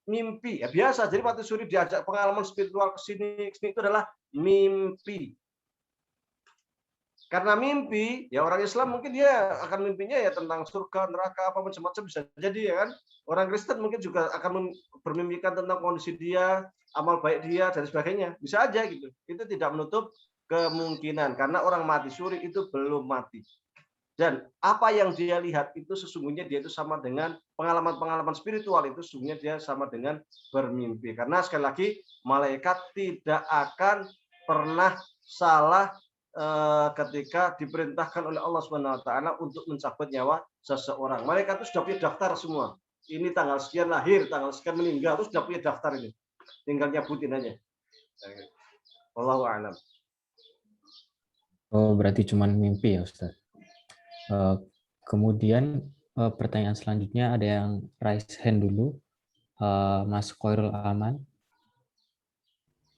mimpi. Ya biasa. Jadi mati suri diajak pengalaman spiritual ke sini itu adalah mimpi. Karena mimpi, ya orang Islam mungkin dia akan mimpinya ya tentang surga, neraka, apa macam-macam bisa jadi ya kan. Orang Kristen mungkin juga akan bermimpikan tentang kondisi dia, amal baik dia dan sebagainya. Bisa aja gitu. Itu tidak menutup kemungkinan karena orang mati suri itu belum mati. Dan apa yang dia lihat itu sesungguhnya dia itu sama dengan pengalaman-pengalaman spiritual, itu sesungguhnya dia sama dengan bermimpi. Karena sekali lagi malaikat tidak akan pernah salah ketika diperintahkan oleh Allah Subhanahu wa taala untuk mencabut nyawa seseorang. Malaikat itu sudah punya daftar semua. Ini tanggal sekian lahir, tanggal sekian meninggal, itu sudah punya daftar ini. Tinggal nyabutin aja. Wallahu a'lam.
Oh, berarti cuma mimpi ya, Ustaz. Kemudian pertanyaan selanjutnya ada yang raise hand dulu. Mas Khairul Aman.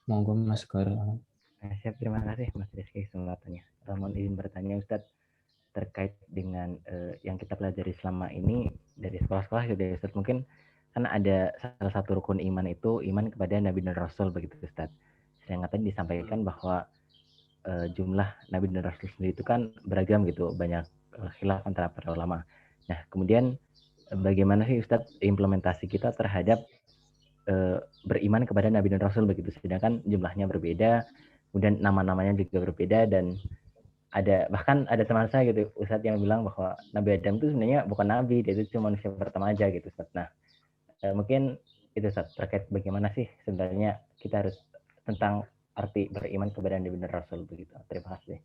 Monggo Mas Khairul Aman.
Siap, terima kasih Mas Rizky kesempatannya. Mohon izin bertanya Ustadz terkait dengan yang kita pelajari selama ini dari sekolah-sekolah gitu ya Ustadz. Mungkin kan ada salah satu rukun iman itu iman kepada Nabi dan Rasul begitu Ustadz. Sedangkan tadi disampaikan bahwa jumlah Nabi dan Rasul sendiri itu kan beragam gitu, banyak khilaf antara para ulama. Nah kemudian bagaimana sih Ustadz implementasi kita terhadap beriman kepada Nabi dan Rasul begitu, sedangkan jumlahnya berbeda, kemudian nama-namanya juga berbeda, dan bahkan ada teman saya gitu Ustadz yang bilang bahwa Nabi Adam itu sebenarnya bukan Nabi, dia itu cuma manusia pertama aja gitu Ustadz. Nah mungkin itu Ustadz terkait bagaimana sih sebenarnya kita harus tentang arti beriman kepada Nabi dan Rasul begitu. Terima kasih.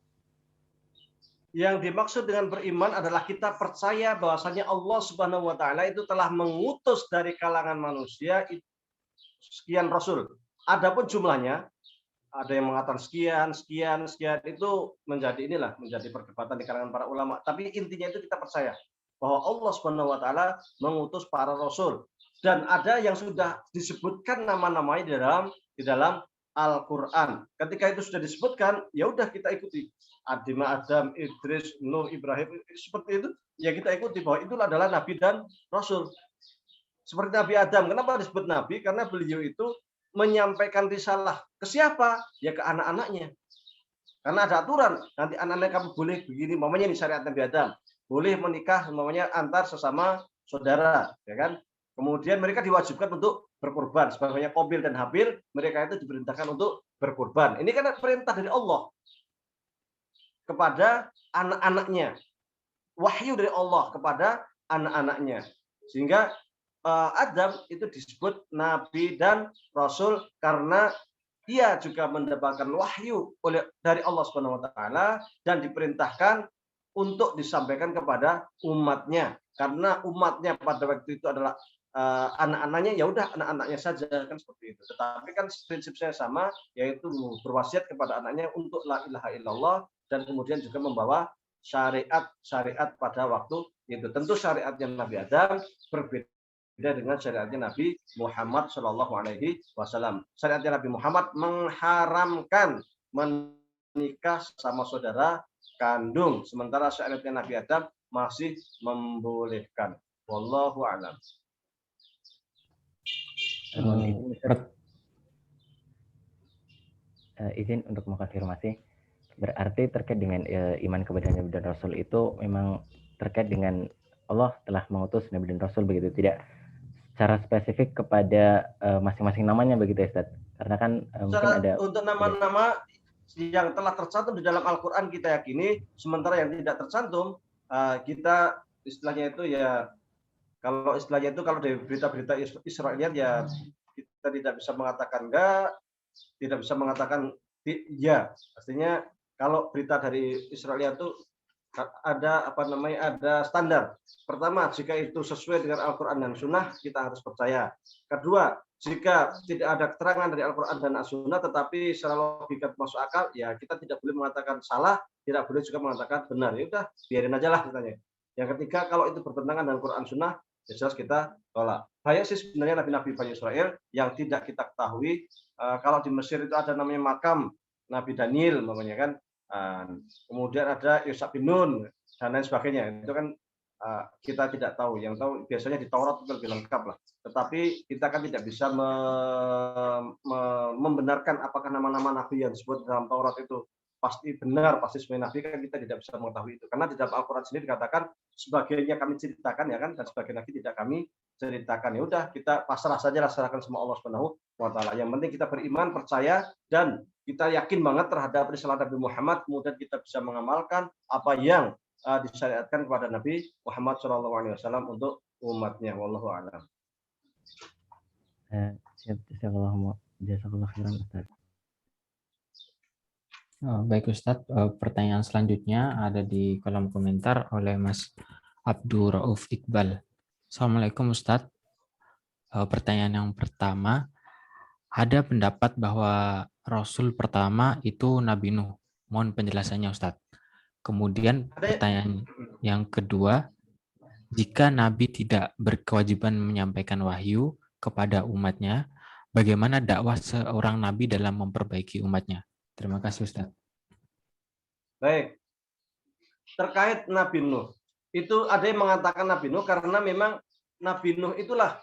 Yang dimaksud dengan beriman adalah kita percaya bahwasanya Allah Subhanahu wa taala itu telah mengutus dari kalangan manusia sekian rasul. Adapun jumlahnya ada yang mengatakan sekian itu menjadi perdebatan di kalangan para ulama. Tapi intinya itu kita percaya bahwa Allah Subhanahu wa taala mengutus para rasul, dan ada yang sudah disebutkan nama-namanya di dalam Al-Qur'an. Ketika itu sudah disebutkan, ya udah kita ikuti. Adam, Idris, Nuh, Ibrahim, seperti itu, ya kita ikuti bahwa itulah adalah nabi dan rasul. Seperti Nabi Adam, kenapa disebut nabi? Karena beliau itu menyampaikan risalah ke siapa? Ya ke anak-anaknya. Karena ada aturan, nanti anak-anak kamu boleh begini, mamanya ini syariat Nabi Adam, boleh menikah mamanya antar sesama saudara, ya kan? Kemudian mereka diwajibkan untuk berkorban, sebagaimana Qabil dan Habil, mereka itu diperintahkan untuk berkorban. Ini kan perintah dari Allah kepada anak-anaknya, wahyu dari Allah kepada anak-anaknya, sehingga Adam itu disebut nabi dan rasul karena dia juga mendapatkan wahyu dari Allah Subhanahu wa taala dan diperintahkan untuk disampaikan kepada umatnya, karena umatnya pada waktu itu adalah anak-anaknya, ya udah anak-anaknya saja kan seperti itu. Tetapi kan prinsipnya sama, yaitu berwasiat kepada anaknya untuk la ilaha illallah, dan kemudian juga membawa syariat pada waktu itu. Tentu syariatnya Nabi Adam berbeda dengan syariatnya Nabi Muhammad Shallallahu Alaihi Wasallam. Syariatnya Nabi Muhammad mengharamkan menikah sama saudara kandung, sementara syariatnya Nabi Adam masih membolehkan. Wallahu a'lam.
Izin untuk mengkonfirmasi, berarti terkait dengan iman kepada Nabi dan Rasul itu memang terkait dengan Allah telah mengutus Nabi dan Rasul begitu, tidak secara spesifik kepada masing-masing namanya begitu ya Ustaz? Karena kan mungkin ada
untuk nama-nama yang telah tercantum di dalam Al-Quran kita yakini, sementara yang tidak tercantum kita istilahnya itu ya, kalau dari berita-berita Israeliat ya kita tidak bisa mengatakan enggak, tidak bisa mengatakan ya. Pastinya kalau berita dari Israeliat itu ada standar. Pertama, jika itu sesuai dengan Al-Quran dan Sunnah, kita harus percaya. Kedua, jika tidak ada keterangan dari Al-Quran dan As-Sunnah, tetapi secara logika masuk akal, ya kita tidak boleh mengatakan salah, tidak boleh juga mengatakan benar. Ya udah, biarin aja lah katanya. Yang ketiga, kalau itu bertentangan dengan Quran Sunnah, ya jelas kita tolak. Banyak sih sebenarnya nabi-nabi Bani Israel yang tidak kita ketahui. Kalau di Mesir itu ada namanya makam Nabi Daniel, namanya kan. Kemudian ada Yusuf bin Nun dan lain sebagainya. Itu kan kita tidak tahu. Yang tahu biasanya di Taurat itu lebih lengkap lah. Tetapi kita kan tidak bisa membenarkan apakah nama-nama nabi yang disebut dalam Taurat itu pasti benar, pasti sebagai nabi, kan kita tidak bisa mengetahui itu. Karena di dalam Al-Quran sendiri dikatakan sebagiannya kami ceritakan ya kan, dan sebagian lagi tidak kami ceritakan. Ya udah, kita pasrah saja, serahkan sama Allah Subhanahu wa taala. Yang penting kita beriman, percaya, dan kita yakin banget terhadap risalah Nabi Muhammad, kemudian kita bisa mengamalkan apa yang disyariatkan kepada Nabi Muhammad SAW untuk umatnya. Wallahu a'lam.
Jazakallahu khairan Ustaz.
Baik Ustadz, pertanyaan selanjutnya ada di kolom komentar oleh Mas Abdur Rauf Iqbal. Assalamualaikum Ustadz. Pertanyaan yang pertama, ada pendapat bahwa Rasul pertama itu Nabi Nuh. Mohon penjelasannya Ustadz. Kemudian pertanyaan yang kedua, jika Nabi tidak berkewajiban menyampaikan wahyu kepada umatnya, bagaimana dakwah seorang Nabi dalam memperbaiki umatnya? Terima kasih Ustaz.
Baik. Terkait Nabi Nuh, itu ada yang mengatakan Nabi Nuh karena memang Nabi Nuh itulah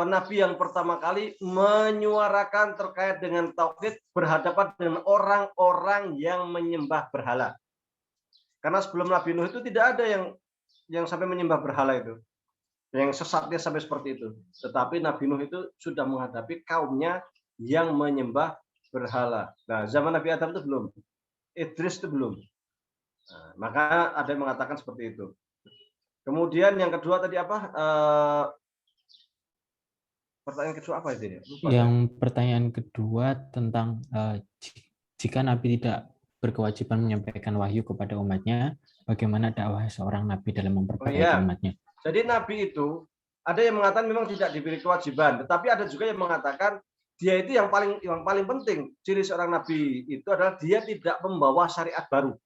Nabi yang pertama kali menyuarakan terkait dengan tauhid berhadapan dengan orang-orang yang menyembah berhala. Karena sebelum Nabi Nuh itu tidak ada yang sampai menyembah berhala itu. Yang sesatnya sampai seperti itu. Tetapi Nabi Nuh itu sudah menghadapi kaumnya yang menyembah berhala. Nah, zaman Nabi Adam itu belum. Idris itu belum. Nah, maka ada yang mengatakan seperti itu. Kemudian yang kedua tadi apa? Pertanyaan kedua apa itu?
Yang pertanyaan kedua tentang jika Nabi tidak berkewajiban menyampaikan wahyu kepada umatnya, bagaimana dakwah seorang Nabi dalam memperbaiki umatnya?
Jadi Nabi itu ada yang mengatakan memang tidak diberi kewajiban, tetapi ada juga yang mengatakan dia itu yang paling penting. Ciri seorang nabi itu adalah dia tidak membawa syariat baru.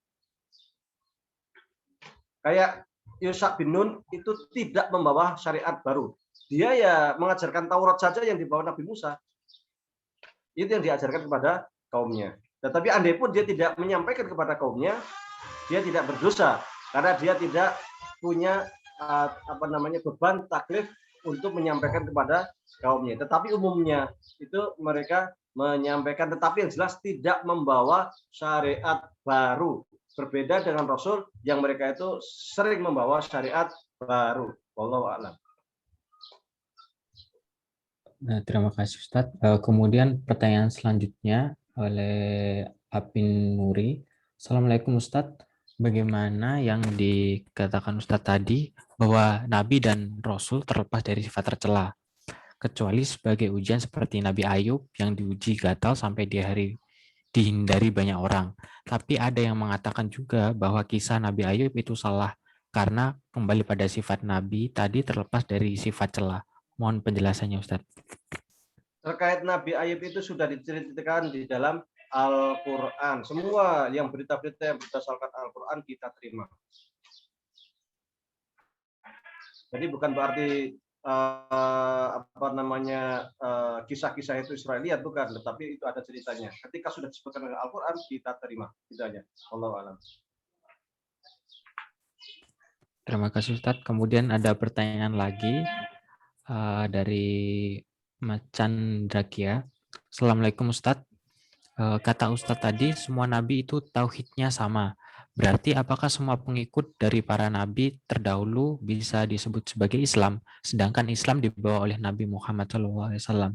Kayak Yusuf bin Nun itu tidak membawa syariat baru. Dia ya mengajarkan Taurat saja yang dibawa Nabi Musa. Itu yang diajarkan kepada kaumnya. Tetapi andai pun dia tidak menyampaikan kepada kaumnya, dia tidak berdosa karena dia tidak punya beban taklif untuk menyampaikan kepada kaumnya. Tetapi umumnya itu mereka menyampaikan, tetapi yang jelas tidak membawa syariat baru. Berbeda dengan Rasul yang mereka itu sering membawa syariat baru. Wallahu a'lam.
Nah, terima kasih Ustadz. Kemudian pertanyaan selanjutnya oleh Apin Nuri. Assalamualaikum Ustadz. Bagaimana yang dikatakan Ustadz tadi bahwa Nabi dan Rasul terlepas dari sifat tercela, kecuali sebagai ujian seperti Nabi Ayub yang diuji gatal sampai dihindari banyak orang. Tapi ada yang mengatakan juga bahwa kisah Nabi Ayub itu salah karena kembali pada sifat Nabi tadi terlepas dari sifat celah. Mohon penjelasannya Ustaz.
Terkait Nabi Ayub itu sudah diceritakan di dalam Al-Quran. Semua yang berita-berita yang berdasarkan Al-Quran kita terima. Jadi bukan berarti kisah-kisah itu Israeliat, bukan, tetapi itu ada ceritanya. Ketika sudah disebutkan oleh Al-Quran kita terima. Itu aja. Wallahu a'lam.
Terima kasih Ustadz. Kemudian ada pertanyaan lagi dari Macan Drakia. Assalamualaikum Ustadz. Kata Ustadz tadi semua nabi itu tauhidnya sama. Berarti apakah semua pengikut dari para nabi terdahulu bisa disebut sebagai Islam, sedangkan Islam dibawa oleh Nabi Muhammad SAW?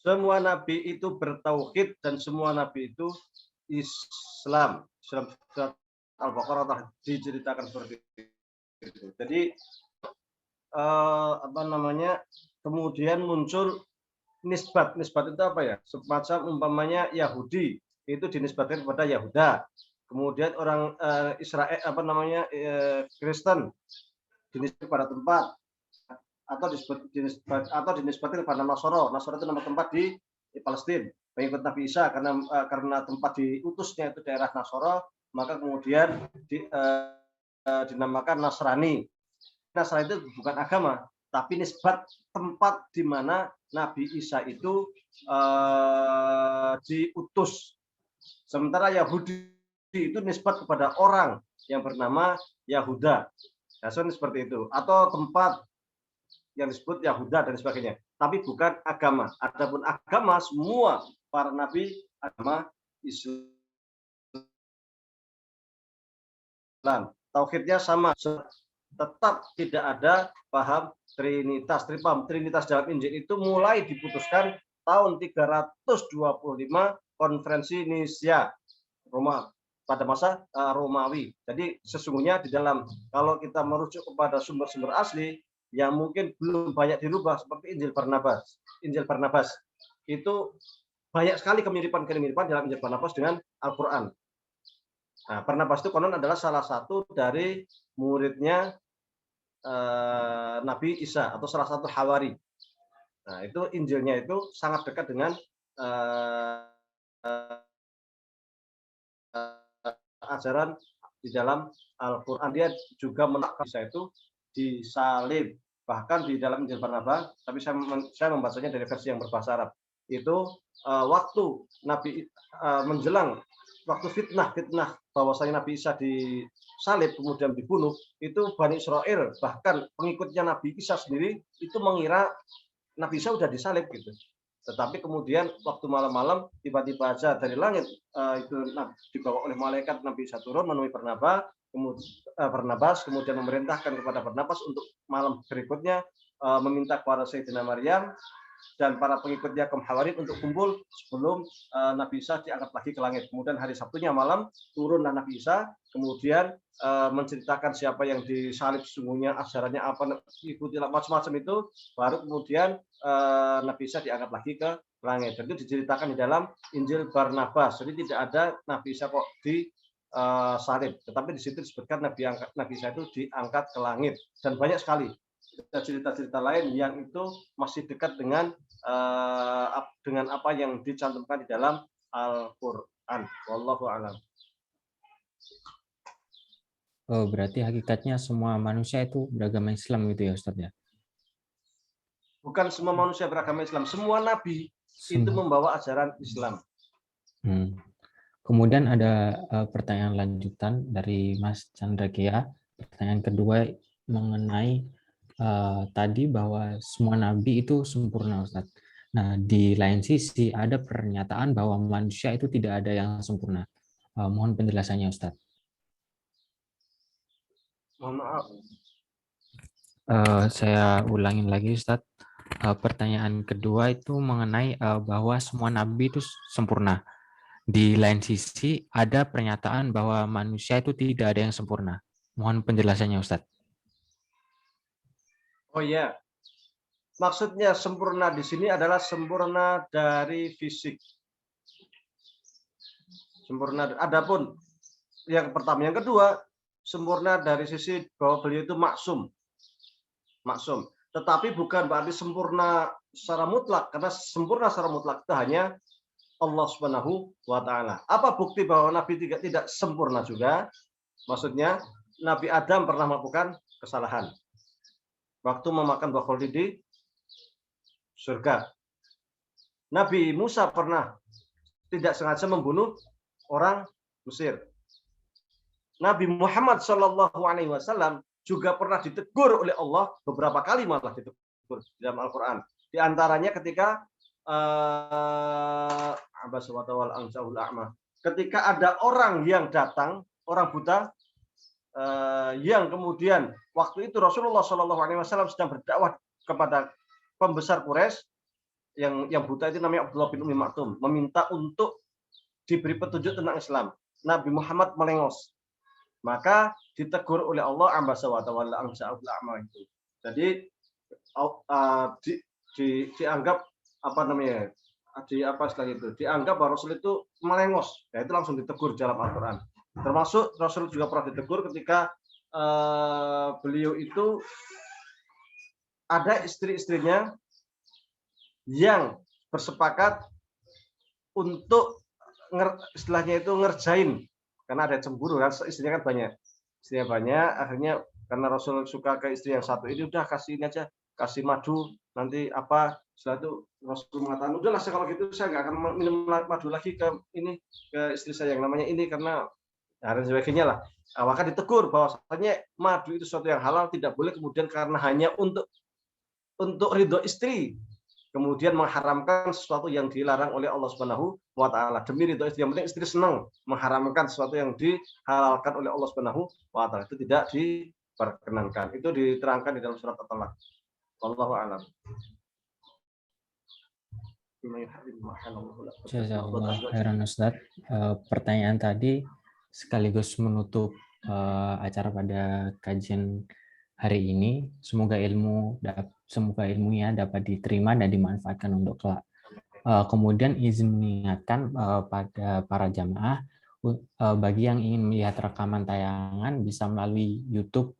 Semua nabi itu bertauhid dan semua nabi itu Islam. Surat Al-Baqarah diceritakan seperti itu. Jadi kemudian muncul nisbat itu apa ya? Semacam umpamanya Yahudi itu dinisbatkan kepada Yahuda. Kemudian orang Israel Kristen dinisbati pada tempat atau dinisbati kepada Nasoro. Nasoro itu nama tempat di Palestina. Pengikut Nabi Isa karena tempat diutusnya itu daerah Nasoro, maka kemudian dinamakan Nasrani. Nasrani itu bukan agama, tapi nisbat tempat di mana Nabi Isa itu diutus. Sementara Yahudi itu nisbat kepada orang yang bernama Yahuda. Nah, seperti itu. Atau tempat yang disebut Yahuda dan sebagainya. Tapi bukan agama. Adapun agama, semua para nabi agama Islam. Tauhidnya sama. Tetap tidak ada paham Trinitas. Trinitas dalam Injil itu mulai diputuskan tahun 325 Konferensi Nicea Roma pada masa Romawi. Jadi sesungguhnya di dalam, kalau kita merujuk kepada sumber-sumber asli yang mungkin belum banyak dirubah seperti Injil Barnabas itu banyak sekali kemiripan dalam Injil Barnabas dengan Al-Quran. Nah, Barnabas itu konon adalah salah satu dari muridnya Nabi Isa atau salah satu hawari. Nah, itu Injilnya itu sangat dekat dengan ajaran di dalam Al-Quran. Dia juga menolak Isa itu disalib, bahkan di dalam Injil Barnabas, tapi saya membacanya dari versi yang berbahasa Arab. Itu waktu Nabi menjelang waktu fitnah bahwasanya Nabi Isa disalib kemudian dibunuh, itu Bani Israel bahkan pengikutnya Nabi Isa sendiri itu mengira Nabi Isa sudah disalib gitu. Tetapi kemudian waktu malam-malam tiba-tiba aja dari langit itu dibawa oleh malaikat Nabi Isa turun menemui Barnabas, kemudian memerintahkan kepada Barnabas untuk malam berikutnya meminta kepada Sayyidina Maryam dan para pengikutnya kaum Hawarin untuk kumpul sebelum Nabi Isa diangkat lagi ke langit. Kemudian hari Sabtunya malam turunlah Nabi Isa, kemudian menceritakan siapa yang disalib sesungguhnya, ajarannya apa, ikuti macam-macam itu, baru kemudian Nabi Isa diangkat lagi ke langit. Dan itu diceritakan di dalam Injil Barnabas. Jadi tidak ada Nabi Isa kok disalib, tetapi di situ disebutkan Nabi Isa itu diangkat ke langit. Dan banyak sekali cerita-cerita lain yang itu masih dekat dengan apa yang dicantumkan di dalam Al-Quran. Wallahu a'lam.
Oh, berarti hakikatnya semua manusia itu beragama Islam gitu ya Ustaz ya?
Bukan semua manusia beragama Islam, semua nabi itu membawa ajaran Islam.
Kemudian ada pertanyaan lanjutan dari Mas Chandra Kia. Pertanyaan kedua mengenai tadi bahwa semua nabi itu sempurna, Ustaz. Nah, di lain sisi ada pernyataan bahwa manusia itu tidak ada yang sempurna. Mohon penjelasannya, Ustaz.
Mohon maaf.
Saya ulangin lagi, Ustaz. Pertanyaan kedua itu mengenai bahwa semua nabi itu sempurna. Di lain sisi ada pernyataan bahwa manusia itu tidak ada yang sempurna. Mohon penjelasannya, Ustaz.
Oh ya, maksudnya sempurna di sini adalah sempurna dari fisik. Sempurna. Adapun yang pertama, yang kedua, sempurna dari sisi bahwa beliau itu maksum. Tetapi bukan berarti sempurna secara mutlak, karena sempurna secara mutlak itu hanya Allah Subhanahu wa Ta'ala. Apa bukti bahwa Nabi tidak sempurna juga? Maksudnya Nabi Adam pernah melakukan kesalahan waktu memakan buah khuldi di surga. Nabi Musa pernah tidak sengaja membunuh orang Mesir. Nabi Muhammad SAW juga pernah ditegur oleh Allah beberapa kali, malah ditegur dalam Al-Quran. Di antaranya ketika ketika ada orang yang datang, orang buta, yang kemudian waktu itu Rasulullah SAW sedang berdakwah kepada pembesar Quraisy, yang buta itu namanya Abdullah bin Umi Maktum, meminta untuk diberi petunjuk tentang Islam. Nabi Muhammad melengos, maka ditegur oleh Allah itu. Jadi dianggap dianggap bahwa Rasul itu melengos, ya itu langsung ditegur dalam Al-Quran. Termasuk Rasul juga pernah ditegur ketika beliau itu ada istri-istrinya yang bersepakat untuk istilahnya itu ngerjain, karena ada cemburu kan, istrinya kan banyak, akhirnya karena Rasul suka ke istri yang satu ini, udah kasih ini aja, kasih madu, nanti apa setelah itu Rasul mengatakan udahlah kalau gitu saya nggak akan minum madu lagi ke istri saya yang namanya ini, karena dan sebagainya lah. Maka ditegur bahwasanya madu itu sesuatu yang halal, tidak boleh kemudian karena hanya untuk ridho istri kemudian mengharamkan sesuatu yang dilarang oleh Allah Subhanahu wa taala. Demi ridho istri, yang penting istri senang, mengharamkan sesuatu yang dihalalkan oleh Allah Subhanahu wa taala itu tidak diperkenankan. Itu diterangkan di dalam surat At-Talaq. Wallahu a'lam.
Jazakallah khairan Ustaz. Pertanyaan tadi sekaligus menutup acara pada kajian hari ini. Semoga ilmunya dapat diterima dan dimanfaatkan untuk kelak. Kemudian izin mengingatkan pada para jamaah, bagi yang ingin melihat rekaman tayangan bisa melalui YouTube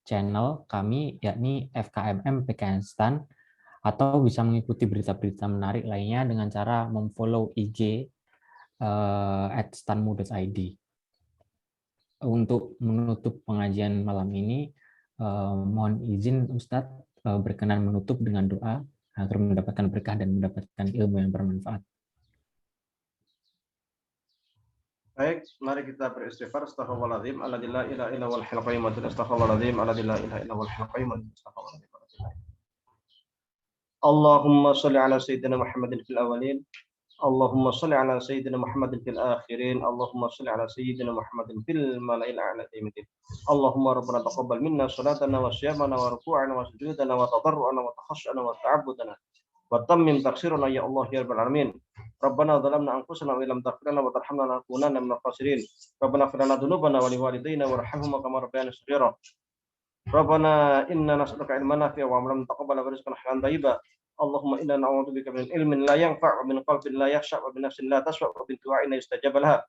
channel kami, yakni FKMM PKN STAN, atau bisa mengikuti berita-berita menarik lainnya dengan cara memfollow IG @stanmu.id. Untuk menutup pengajian malam ini, mohon izin Ustadz berkenan menutup dengan doa agar mendapatkan berkah dan mendapatkan ilmu yang bermanfaat.
Baik, mari kita beristighfar. Astaghfirullahaladzim, alladzi la ilaha illa huwal hayyul qayyum, astaghfirullahaladzim, alladzi la ilaha illa huwal hayyul qayyum, astaghfirullahaladzim. Allahumma shalli ala sayyidina Muhammadin fil awwalin, Allahumma shalli ala sayyidina Muhammadin fil akhirin, Allahumma shalli ala sayyidina Muhammadin fil mala'il a'la yaumil. Allahumma rabbana taqabbal minna salatana wa siyamana wa ruku'ana wa sujudana wa tadarru'ana wa takhashshana wa ta'abbudana wa tammim taqsirana ya Allah ya rabbal alamin. Rabbana dhalamna anfusana wa illam taghfir lana wa tarhamna lanakunanna minal khasirin. Rabbana ighfir lana dhunubana wa liwalidayna warhamhuma kama rabbayana shaghira. Rabbana inna nas'aluka ilman nafi'an wa 'amalan mutaqabbalan wa rizqan halalan thayyiban. Allahumma inna na'udzubika min ilmin la yanfa' wa min qalbin la yakhsha' wa min nafsin la tasfa' wa min du'ain la yustajab laha.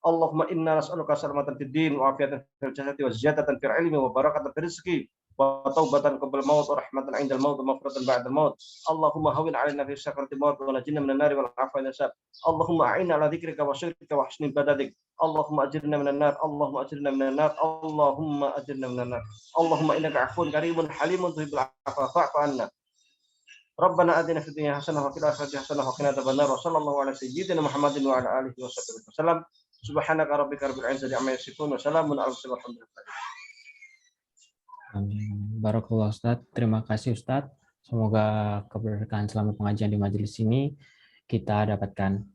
Allahumma inna nas'aluka salamatan fid din wa afiyatan fil jasadi wa ziyadatan fil ilmi wa barakatan fil rizqi wa taubatan qabla maut wa rahmatan 'indal maut wa maghfiratan ba'dal maut. Allahumma hawwin 'alaina fi sakaratil maut wa najjina minan nari wal 'afwa wal hisab. Allahumma a'inna 'ala dzikrika wa syukrika wa husni ibadatik. Allahumma ajirna minan nar, Allahumma ajirna minan nar, Allahumma ajirna minan nar. Allahumma innaka 'afuwun karimun halimun tuhibbul 'afwa fa'fu 'anna. Rabbana atina fid dunya hasanah wa fil akhirati hasanah wa qina adzabannar. Wa sallallahu ala sayyidina Muhammadin wa ala alihi wa sahbihi wasallam. Subhanaka rabbika rabbil izzati amma yasifun wa salamun alal mursalin walhamdulillah.
Amin. Barakallah Ustaz. Terima kasih Ustaz. Semoga keberkahan selama pengajian di majelis ini kita dapatkan.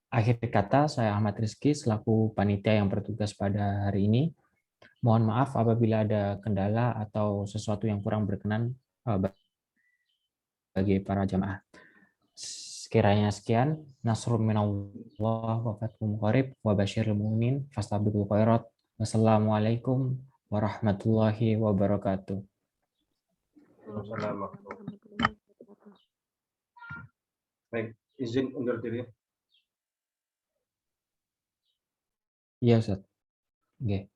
Akhir kata, saya Ahmad Rizky selaku panitia yang bertugas pada hari ini. Mohon maaf apabila ada kendala atau sesuatu yang kurang berkenan bagi para jamaah. Sekiranya sekian, nasrul minallah wa fathun qarib wa basyiril mu'minin fastabiqul khairat. Wassalamualaikum warahmatullahi wabarakatuh.
Baik, izin undur diri.
Iya, Ustaz. Oke.